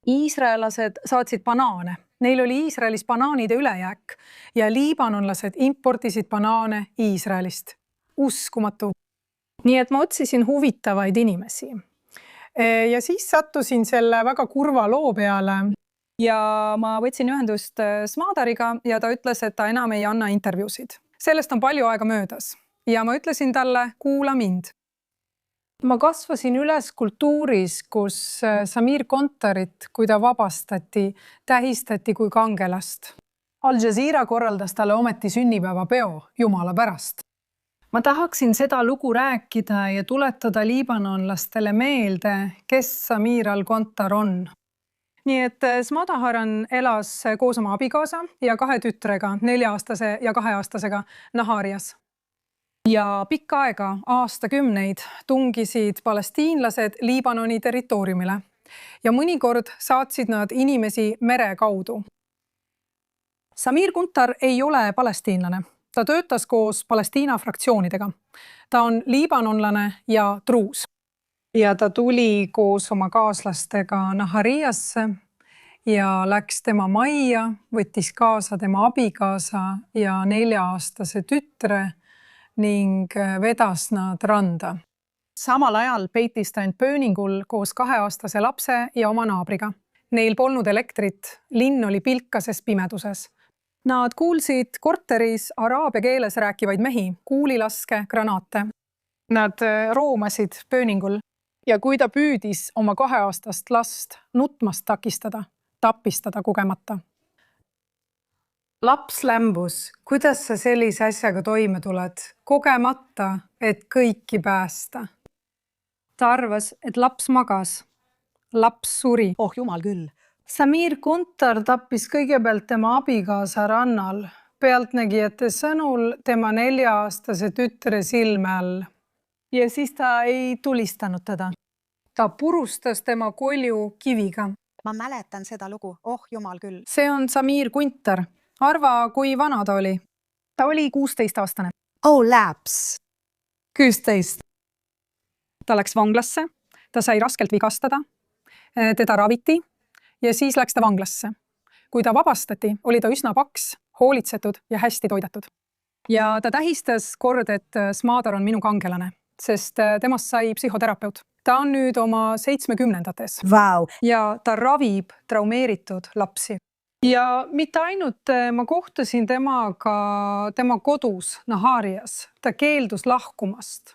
[SPEAKER 4] Iisraelased saatsid banaane. Neil oli Iisraelis banaanide ülejääk ja liibanonlased importisid banaane Iisraelist. Uskumatu. Nii et ma otsisin huvitavaid inimesi. Ja siis sattusin selle väga kurva loo peale ja ma võtsin ühendust Smadariga ja ta ütles, et ta enam ei anna intervjuusid. Sellest on palju aega möödas. Ja ma ütlesin talle, kuula mind. Ma kasvasin üles kultuuris, kus Samir Kontarit, kui ta vabastati, tähistati kui kangelast. Al Jazeera korraldas talle ometi sünnipäeva peo, jumala pärast. Ma tahaksin seda lugu rääkida ja tuletada liibanonlastele meelde, kes Samir al-Kontar on. Nii et Smadaharan elas koos oma abikaasa ja 2 tütrega, 4-aastase ja 2-aastasega Naharias. Ja pikka aega, aastakümneid, tungisid palestiinlased Liibanoni territooriumile ja mõnikord saatsid nad inimesi mere kaudu. Samir Kontar ei ole palestiinlane. Ta töötas koos Palestiina fraktsioonidega. Ta on liibanonlane ja truus. Ja ta tuli koos oma kaaslastega Nahariasse ja läks tema majja, võttis kaasa tema abikaasa ja 4-aastase tütre ning vedas nad randa. Samal ajal peitis ta end pööningul koos 2-aastase lapse ja oma naabriga. Neil polnud elektrit, linn oli pilkases pimeduses. Nad kuulsid korteris araabia keeles rääkivaid mehi, kuulilaske, granaate. Nad roomasid pööningul ja kui ta püüdis oma 2-aastast last nutmast takistada, tapistada kogemata. Laps lämbus, kuidas sa sellise asjaga toime tuled, kogemata, et kõiki päästa. Ta arvas, et laps magas. Laps suri.
[SPEAKER 2] Oh jumal küll.
[SPEAKER 4] Samir Kontar tappis kõigepealt tema abikaasa rannal, pealtnägijate sõnul tema 4-aastase tütre silme all. Ja siis ta ei tulistanud teda. Ta purustas tema kolju kiviga.
[SPEAKER 2] Ma mäletan seda lugu. Oh jumal küll.
[SPEAKER 4] See on Samir Kontar. Arva, kui vana ta oli. Ta oli 16-aastane.
[SPEAKER 2] Oh laps.
[SPEAKER 4] 16. Ta läks vanglasse. Ta sai raskelt vigastada. Teda raviti. Ja siis läks ta vanglasse. Kui ta vabastati, oli ta üsna paks, hoolitsetud ja hästi toidatud. Ja ta tähistas kord, et Smadar on minu kangelane, sest temast sai psühhoterapeut. Ta on nüüd oma 70-ndates.
[SPEAKER 2] Wow.
[SPEAKER 4] Ja ta ravib traumeeritud lapsi. Ja mitte ainult ma kohtasin temaga tema kodus Naharias. Ta keeldus lahkumast.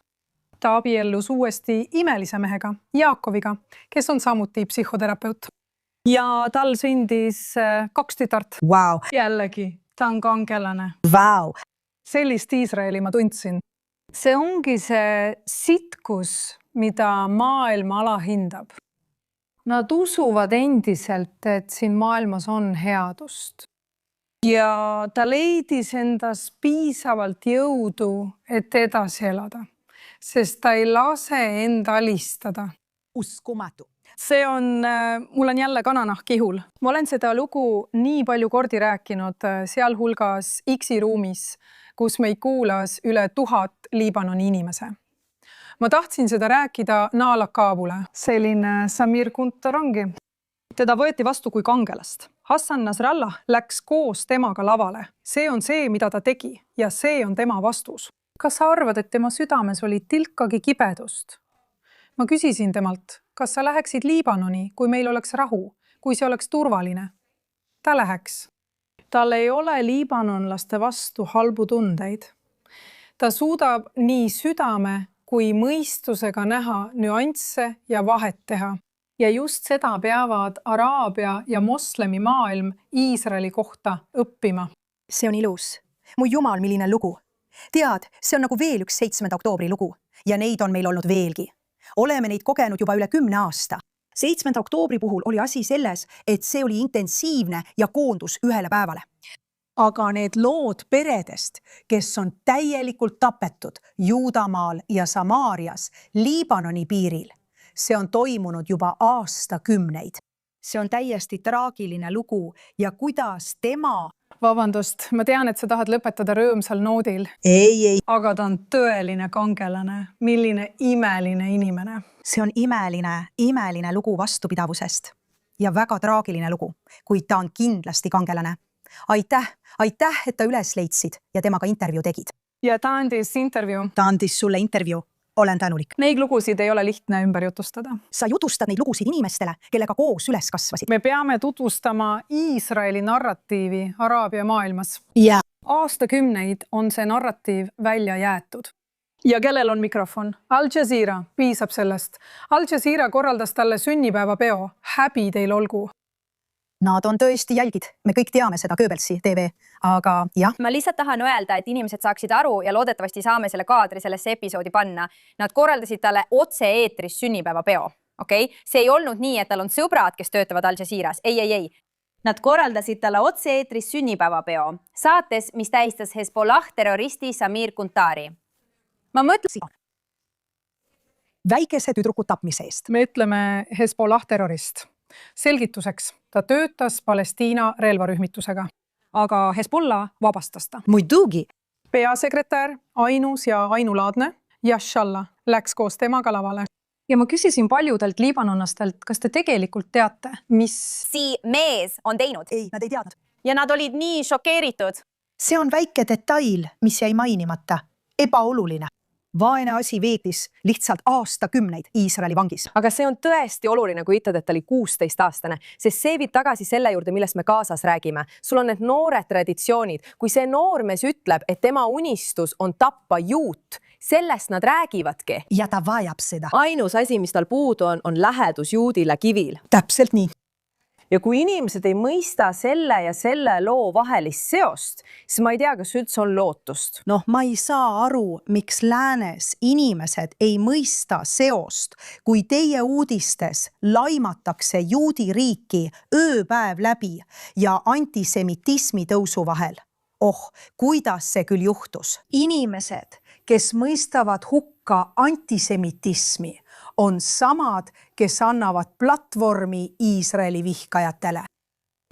[SPEAKER 4] Ta abiellus uuesti imelise mehega, Jaakoviga, kes on samuti psühhoterapeut. Ja tal sündis 2 tütart.
[SPEAKER 2] Wow.
[SPEAKER 4] Jällegi, ta on kangelane.
[SPEAKER 2] Wow.
[SPEAKER 4] Sellist Iisraeli ma tundsin. See ongi see sitkus, mida maailm alahindab. Nad usuvad endiselt, et siin maailmas on headust. Ja ta leidis endas piisavalt jõudu, et edasi elada, sest ta ei lase end alistada.
[SPEAKER 2] Uskumatu.
[SPEAKER 4] See on, mul on jälle kananahk kihul. Ma olen seda lugu nii palju kordi rääkinud, sealhulgas X-i ruumis, kus meid kuulas üle 1000 Liibanoni inimese. Ma tahtsin seda rääkida Naala Kaabule. Selline Samir Kontar ongi. Teda võeti vastu kui kangelast. Hassan Nasrallah läks koos temaga lavale. See on see, mida ta tegi ja see on tema vastus. Kas sa arvad, et tema südames oli tilkagi kibedust? Ma küsisin temalt, kas sa läheksid Liibanoni, kui meil oleks rahu, kui see oleks turvaline? Ta läheks. Tal ei ole liibanonlaste vastu halbu tundeid. Ta suudab nii südame kui mõistusega näha nüansse ja vahet teha. Ja just seda peavad Araabia ja moslemi maailm Iisraeli kohta õppima.
[SPEAKER 2] See on ilus. Mu jumal, milline lugu. Tead, see on nagu veel üks 7. oktoobri lugu ja neid on meil olnud veelgi. Oleme neid kogenud juba üle 10 aasta. 7. oktoobri puhul oli asi selles, et see oli intensiivne ja koondus ühele päevale. Aga need lood peredest, kes on täielikult tapetud Juudamaal ja Samaarias, Liibanoni piiril, see on toimunud juba aastakümneid. See on täiesti traagiline lugu ja kuidas tema...
[SPEAKER 4] Vabandust, ma tean, et sa tahad lõpetada rõõmsal noodil.
[SPEAKER 2] Ei.
[SPEAKER 4] Aga ta on tõeline kangelane. Milline imeline inimene.
[SPEAKER 2] See on imeline lugu vastupidavusest ja väga traagiline lugu, kuid ta on kindlasti kangelane. Aitäh, et ta üles leidsid ja temaga intervjuu tegid.
[SPEAKER 4] Ja ta andis intervjuu.
[SPEAKER 2] Ta andis sulle intervjuu. Olen tänulik.
[SPEAKER 4] Neid lugusid ei ole lihtne ümber jutustada.
[SPEAKER 2] Sa jutustad neid lugusid inimestele, kellega koos üles kasvasid.
[SPEAKER 4] Me peame tutvustama Iisraeli narratiivi Araabia maailmas.
[SPEAKER 2] Ja.
[SPEAKER 4] Aastakümneid on see narratiiv välja jäetud. Ja kellel on mikrofon? Al Jazeera, piisab sellest. Al Jazeera korraldas talle sünnipäevapeo. Häbi teil olgu.
[SPEAKER 2] Nad on tõesti jälgid. Me kõik teame seda Goebbelsi TV, aga jah.
[SPEAKER 3] Ma lihtsalt tahan öelda, et inimesed saaksid aru ja loodetavasti saame selle kaadri sellesse episoodi panna. Nad korraldasid talle otse-eetris sünnipäevapeo. Okay? See ei olnud nii, et tal on sõbrad, kes töötavad Al Jazeeras. Ei. Nad korraldasid talle otse-eetris sünnipäevapeo. Saates, mis tähistas Hezbollah terroristi Samir Kuntari. Ma mõtlesin...
[SPEAKER 2] Väikese tüdruku tapmise eest.
[SPEAKER 4] Me ütleme Hezbollah terrorist. Selgituseks, ta töötas Palestiina relvarühmitusega, aga Hezbollah vabastas ta.
[SPEAKER 2] Muidugi.
[SPEAKER 4] Peasekretär, ainus ja ainulaadne, Yashallah, läks koos temaga lavale.
[SPEAKER 13] Ja ma küsisin paljudelt liibanonlastelt, kas te tegelikult teate, mis...
[SPEAKER 3] mees on teinud.
[SPEAKER 2] Ei, nad ei teadnud.
[SPEAKER 3] Ja nad olid nii šokeeritud.
[SPEAKER 2] See on väike detail, mis jäi mainimata. Ebaoluline. Vaene asi veetis lihtsalt aastakümneid Iisraeli vangis.
[SPEAKER 7] Aga see on tõesti oluline, kui ütled, et ta oli 16-aastane, sest see viib tagasi selle juurde, millest me kaasas räägime. Sul on need noored traditsioonid. Kui see noormees ütleb, et tema unistus on tappa juut, sellest nad räägivadki.
[SPEAKER 2] Ja ta vajab seda.
[SPEAKER 7] Ainus asi, mis tal puudu on lähedus juudile kivil.
[SPEAKER 2] Täpselt nii.
[SPEAKER 7] Ja kui inimesed ei mõista selle ja selle loo vahelist seost, siis ma ei tea, kas üldse on lootust.
[SPEAKER 2] Ma ei saa aru, miks läänes inimesed ei mõista seost, kui teie uudistes laimatakse juudi riiki ööpäev läbi ja antisemitismi tõusu vahel. Kuidas see küll juhtus? Inimesed, kes mõistavad hukka antisemitismi, on samad, kes annavad platvormi Iisraeli vihkajatele.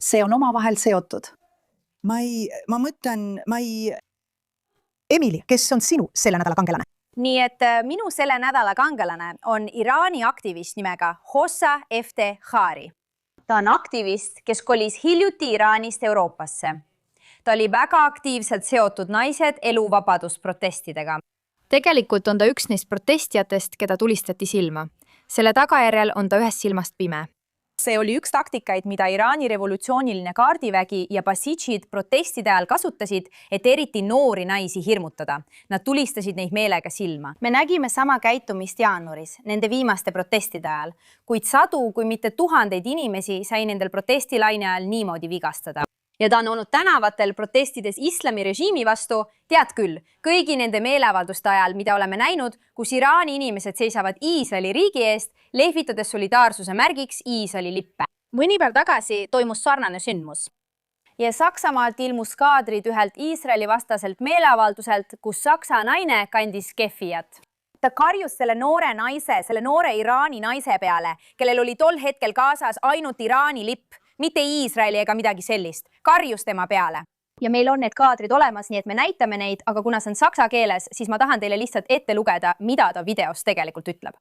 [SPEAKER 2] See on omavahel seotud. Ma mõtlen, Emily, kes on sinu selle nädala kangelane?
[SPEAKER 3] Nii et minu selle nädala kangelane on Iraani aktivist nimega Hossa Eftehari. Ta on aktivist, kes kolis hiljuti Iraanist Euroopasse. Ta oli väga aktiivselt seotud naised eluvabadusprotestidega. Tegelikult on ta üks neist protestijatest, keda tulistati silma. Selle tagajärjel on ta ühest silmast pime. See oli üks taktikaid, mida Iraani revolutsiooniline kaardivägi ja basitšid protestide ajal kasutasid, et eriti noori naisi hirmutada. Nad tulistasid neid meelega silma. Me nägime sama käitumist jaanuaris, nende viimaste protestide ajal, kuid sadu, kui mitte tuhandeid inimesi sai nendel protestilaine ajal niimoodi vigastada. Ja ta on olnud tänavatel protestides islami režiimi vastu, tead küll, kõigi nende meeleavalduste ajal, mida oleme näinud, kus Iraani inimesed seisavad Iisraeli riigi eest, lehvitades solidaarsuse märgiks Iisraeli lippe. Mõni päev tagasi toimus sarnane sündmus. Ja Saksamaalt ilmus kaadrid ühelt Iisraeli vastaselt meeleavalduselt, kus saksa naine kandis keffiat. Ta karjus selle noore Iraani naise peale, kellel oli tol hetkel kaasas ainult Iraani lipp, mitte Iisraeli ega midagi sellist. Karjus tema peale. Ja meil on need kaadrid olemas, nii et me näitame neid, aga kuna see on saksa keeles, siis ma tahan teile lihtsalt ette lugeda, mida ta videos tegelikult ütleb.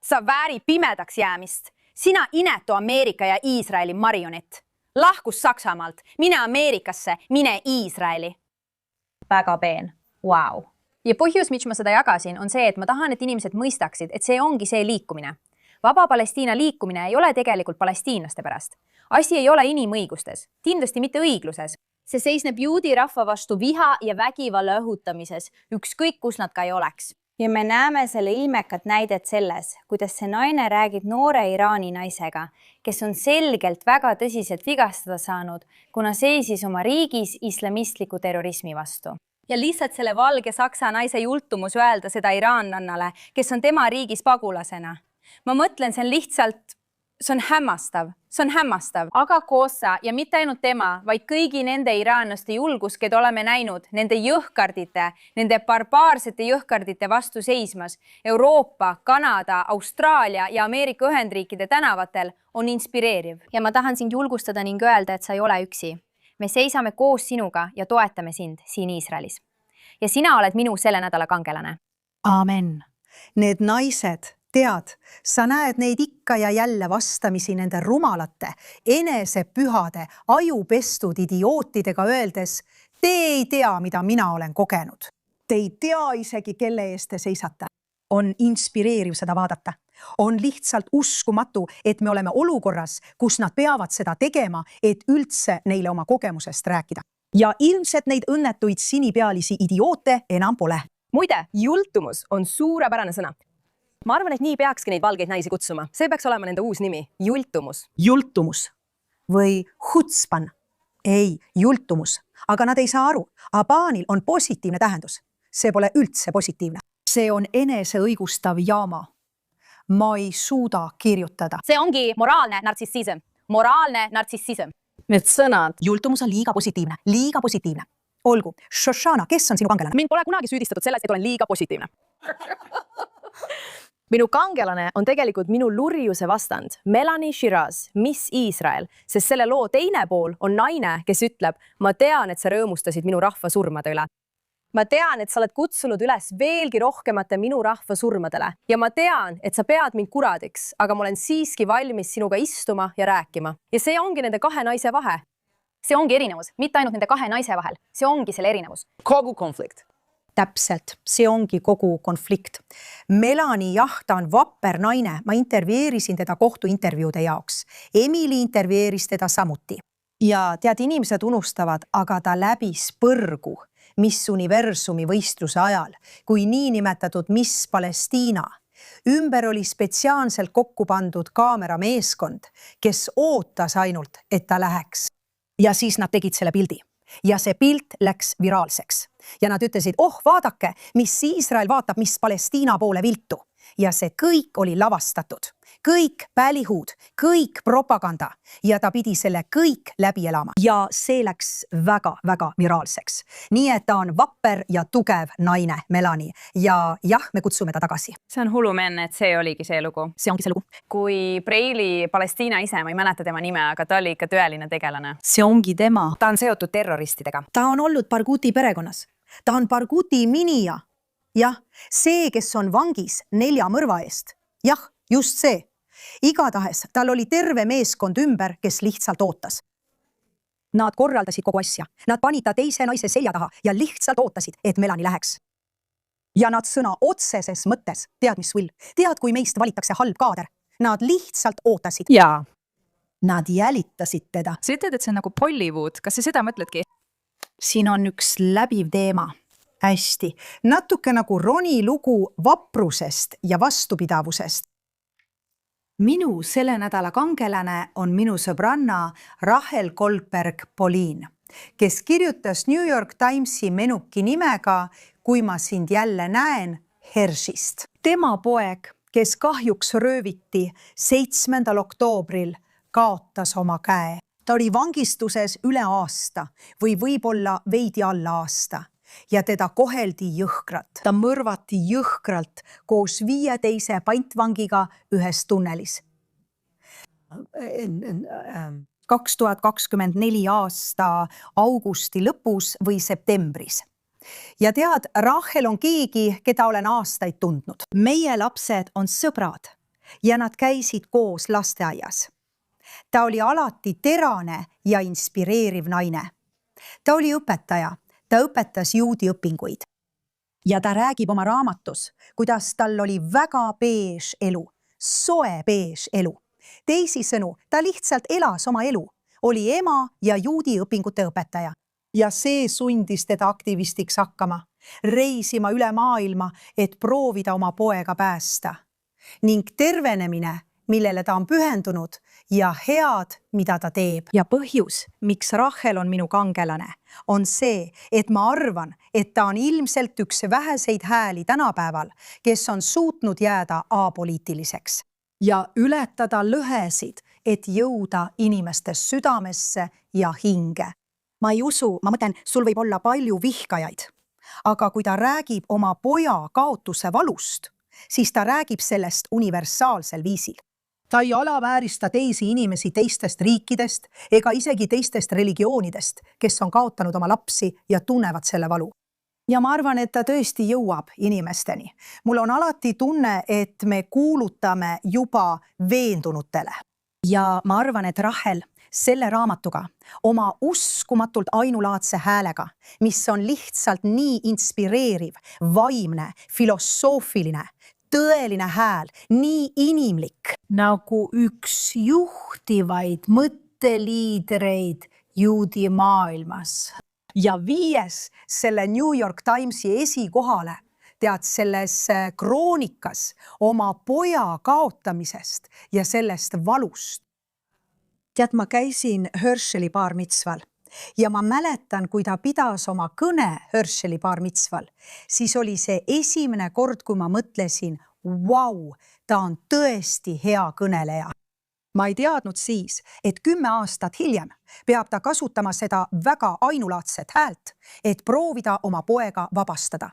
[SPEAKER 3] Sa väärid pimedaks jäämist. Sina inetu Ameerika ja Iisraeli marionett. Lahkus Saksamaalt. Mine Ameerikasse, mine Iisraeli. Väga peen. Ja põhjus, miks ma seda jagasin, on see, et ma tahan, et inimesed mõistaksid, et see ongi see liikumine. Vaba Palestiina liikumine ei ole tegelikult palestiinlaste pärast. Asi ei ole inimõigustes, kindlasti mitte õigluses. See seisneb juudi rahva vastu viha ja vägivalla õhutamises, ükskõik kus nad ka ei oleks. Ja me näeme selle ilmekat näidet selles, kuidas see naine räägib noore Iraani naisega, kes on selgelt väga tõsiselt vigastada saanud, kuna seisis oma riigis islamistliku terrorismi vastu. Ja lihtsalt selle valge saksa naise jultumus öelda seda iraanlannale, kes on tema riigis pagulasena. Ma mõtlen, see on hämmastav. Aga Kossa ja mitte ainult tema, vaid kõigi nende iraanlaste julgus, keda oleme näinud nende jõhkardite, nende barbaarsete jõhkardite vastu seismas Euroopa, Kanada, Austraalia ja Ameerika Ühendriikide tänavatel, on inspireeriv. Ja ma tahan sind julgustada ning öelda, et sa ei ole üksi. Me seisame koos sinuga ja toetame sind siin Iisraelis. Ja sina oled minu selle nädala kangelane.
[SPEAKER 2] Aamen. Need naised, tead, sa näed neid ikka ja jälle vastamisi nende rumalate, enesepühade, ajupestud idiootidega öeldes, te ei tea, mida mina olen kogenud. Te ei tea isegi, kelle eest te seisate. On inspireeriv seda vaadata. On lihtsalt uskumatu, et me oleme olukorras, kus nad peavad seda tegema, et üldse neile oma kogemusest rääkida. Ja ilmselt neid õnnetuid sinipealisi idioote enam pole.
[SPEAKER 7] Muide, jultumus on suurepärane sõna. Ma arvan, et nii peakski neid valgeid naisi kutsuma. See peaks olema nende uus nimi. Jultumus.
[SPEAKER 2] Jultumus. Või hutspan. Ei, jultumus. Aga nad ei saa aru. Abaanil on positiivne tähendus. See pole üldse positiivne. See on eneseõigustav jaama. Ma ei suuda kirjutada.
[SPEAKER 3] See ongi moraalne nartsissism.
[SPEAKER 7] Need sõnad.
[SPEAKER 2] Jultumus on liiga positiivne. Olgu, Shoshana, kes on sinu kangelane?
[SPEAKER 7] Mind pole kunagi süüdistatud selles, et olen liiga positiivne. Minu kangelane on tegelikult minu lurjuse vastand, Melanie Shiraz, Miss Iisrael, sest selle loo teine pool on naine, kes ütleb, ma tean, et sa rõõmustasid minu rahva surmade üle. Ma tean, et sa oled kutsunud üles veelgi rohkemate minu rahva surmadele ja ma tean, et sa pead mind kuradiks, aga ma olen siiski valmis sinuga istuma ja rääkima. Ja see ongi nende kahe naise vahe.
[SPEAKER 3] See ongi erinevus, mitte ainult nende kahe naise vahel. See ongi selle erinevus.
[SPEAKER 7] Kogu konflikt.
[SPEAKER 2] Täpselt, see ongi kogu konflikt. Melanie, jah, ta on vapper naine. Ma intervjeerisin teda kohtuintervjuude jaoks. Emily intervjeeris teda samuti. Ja tead, inimesed unustavad, aga ta läbis põrgu Miss Universumi võistluse ajal, kui niinimetatud Miss Palestiina. Ümber oli spetsiaalselt kokku pandud kaamerameeskond, kes ootas ainult, et ta läheks. Ja siis nad tegid selle pildi. Ja see pilt läks viraalseks. Ja nad ütlesid, vaadake, mis Iisrael vaatab, mis Palestiina poole viltu. Ja see kõik oli lavastatud. Kõik pälihuud, kõik propaganda. Ja ta pidi selle kõik läbi elama. Ja see läks väga viraalseks. Nii et ta on vapper ja tugev naine, Melanie. Ja jah, me kutsume ta tagasi.
[SPEAKER 3] See on hullumeelne, et see oligi see lugu.
[SPEAKER 2] See ongi see lugu.
[SPEAKER 3] Kui Breili Palestiina ise, ma ei mäleta tema nime, aga ta oli ikka tõeline tegelane.
[SPEAKER 2] See ongi tema.
[SPEAKER 7] Ta on seotud terroristidega.
[SPEAKER 2] Ta on olnud Barghouti perekonnas. Ta on Barghouti minija. Jah, see, kes on vangis 4 mõrva eest. Jah, just see. Igatahes tal oli terve meeskond ümber, kes lihtsalt ootas. Nad korraldasid kogu asja. Nad panid ta teise naise selja taha ja lihtsalt ootasid, et Melanie läheks. Ja nad sõna otseses mõttes, tead mis Will, tead kui meist valitakse halb kaader. Nad lihtsalt ootasid.
[SPEAKER 7] Jaa.
[SPEAKER 2] Nad jälitasid teda.
[SPEAKER 3] Sa ütled, et see on nagu Bollywood. Kas sa seda mõtledki?
[SPEAKER 2] Siin on üks läbiv teema. Hästi. Natuke nagu Roni lugu vaprusest ja vastupidavusest. Minu selle nädala kangelane on minu sõbranna Rahel Goldberg-Polin, kes kirjutas New York Timesi menuki nimega Kui ma sind jälle näen Hershist. Tema poeg, kes kahjuks rööviti 7. oktoobril, kaotas oma käe. Ta oli vangistuses üle aasta või võib-olla veidi alla aasta. Ja teda koheldi jõhkralt. Ta mõrvati jõhkralt koos 5 teise pantvangiga ühes tunnelis. 2024 aasta augusti lõpus või septembris. Ja tead, Rahel on keegi, keda olen aastaid tundnud. Meie lapsed on sõbrad ja nad käisid koos lasteaias. Ta oli alati terane ja inspireeriv naine. Ta oli õpetaja. Ta õpetas juudi õpinguid. Ja ta räägib oma raamatus, kuidas tal oli väga beež elu. soe beež elu. Teisisõnu, ta lihtsalt elas oma elu, oli ema ja juudi õpingute õpetaja. Ja see sundis teda aktivistiks hakkama, reisima üle maailma, et proovida oma poega päästa. Ning tervenemine, millele ta on pühendunud ja head, mida ta teeb. Ja põhjus, miks Rachel on minu kangelane, on see, et ma arvan, et ta on ilmselt üks väheseid hääli tänapäeval, kes on suutnud jääda apoliitiliseks ja ületada lõhesid, et jõuda inimeste südamesse ja hinge. Ma ei usu, ma mõtlen, sul võib olla palju vihkajaid, aga kui ta räägib oma poja kaotuse valust, siis ta räägib sellest universaalsel viisil. Ta ei alaväärista teisi inimesi teistest riikidest ega isegi teistest religioonidest, kes on kaotanud oma lapsi ja tunnevad selle valu. Ja ma arvan, et ta tõesti jõuab inimesteni. Mul on alati tunne, et me kuulutame juba veendunutele. Ja ma arvan, et Rachel selle raamatuga oma uskumatult ainulaadse häälega, mis on lihtsalt nii inspireeriv, vaimne, filosoofiline, tõeline hääl, nii inimlik. Nagu üks juhtivaid mõtteliidreid juudi maailmas. Ja viies selle New York Timesi esikohale, tead selles kroonikas oma poja kaotamisest ja sellest valust. Tead, ma käisin Herscheli bar mitzval ja ma mäletan, kui ta pidas oma kõne Herscheli bar mitzval, siis oli see esimene kord, kui ma mõtlesin, vau, ta on tõesti hea kõneleja. Ma ei teadnud siis, et 10 aastat hiljem peab ta kasutama seda väga ainulaadset häält, et proovida oma poega vabastada.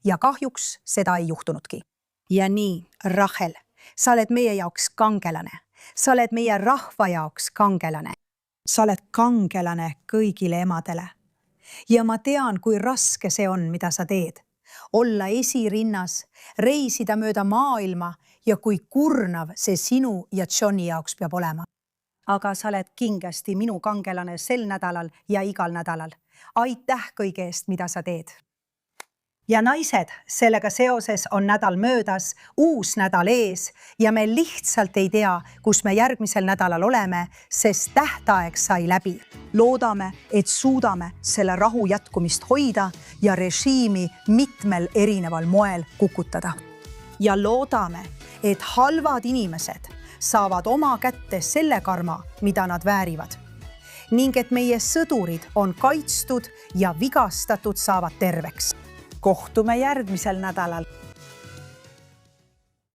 [SPEAKER 2] Ja kahjuks seda ei juhtunudki. Ja nii, Rachel, sa oled meie jaoks kangelane. Sa oled meie rahva jaoks kangelane. Sa oled kangelane kõigile emadele. Ja ma tean, kui raske see on, mida sa teed. Olla esirinnas, reisida mööda maailma ja kui kurnav see sinu ja Johni jaoks peab olema. Aga sa oled kindlasti minu kangelane sel nädalal ja igal nädalal. Aitäh kõige eest, mida sa teed. Ja naised, sellega seoses on nädal möödas, uus nädal ees ja me lihtsalt ei tea, kus me järgmisel nädalal oleme, sest tähtaeg sai läbi. Loodame, et suudame selle rahu jätkumist hoida ja režiimi mitmel erineval moel kukutada. Ja loodame, et halvad inimesed saavad oma kätte selle karma, mida nad väärivad. Ning et meie sõdurid on kaitstud ja vigastatud saavad terveks. Kohtume järgmisel nädalal.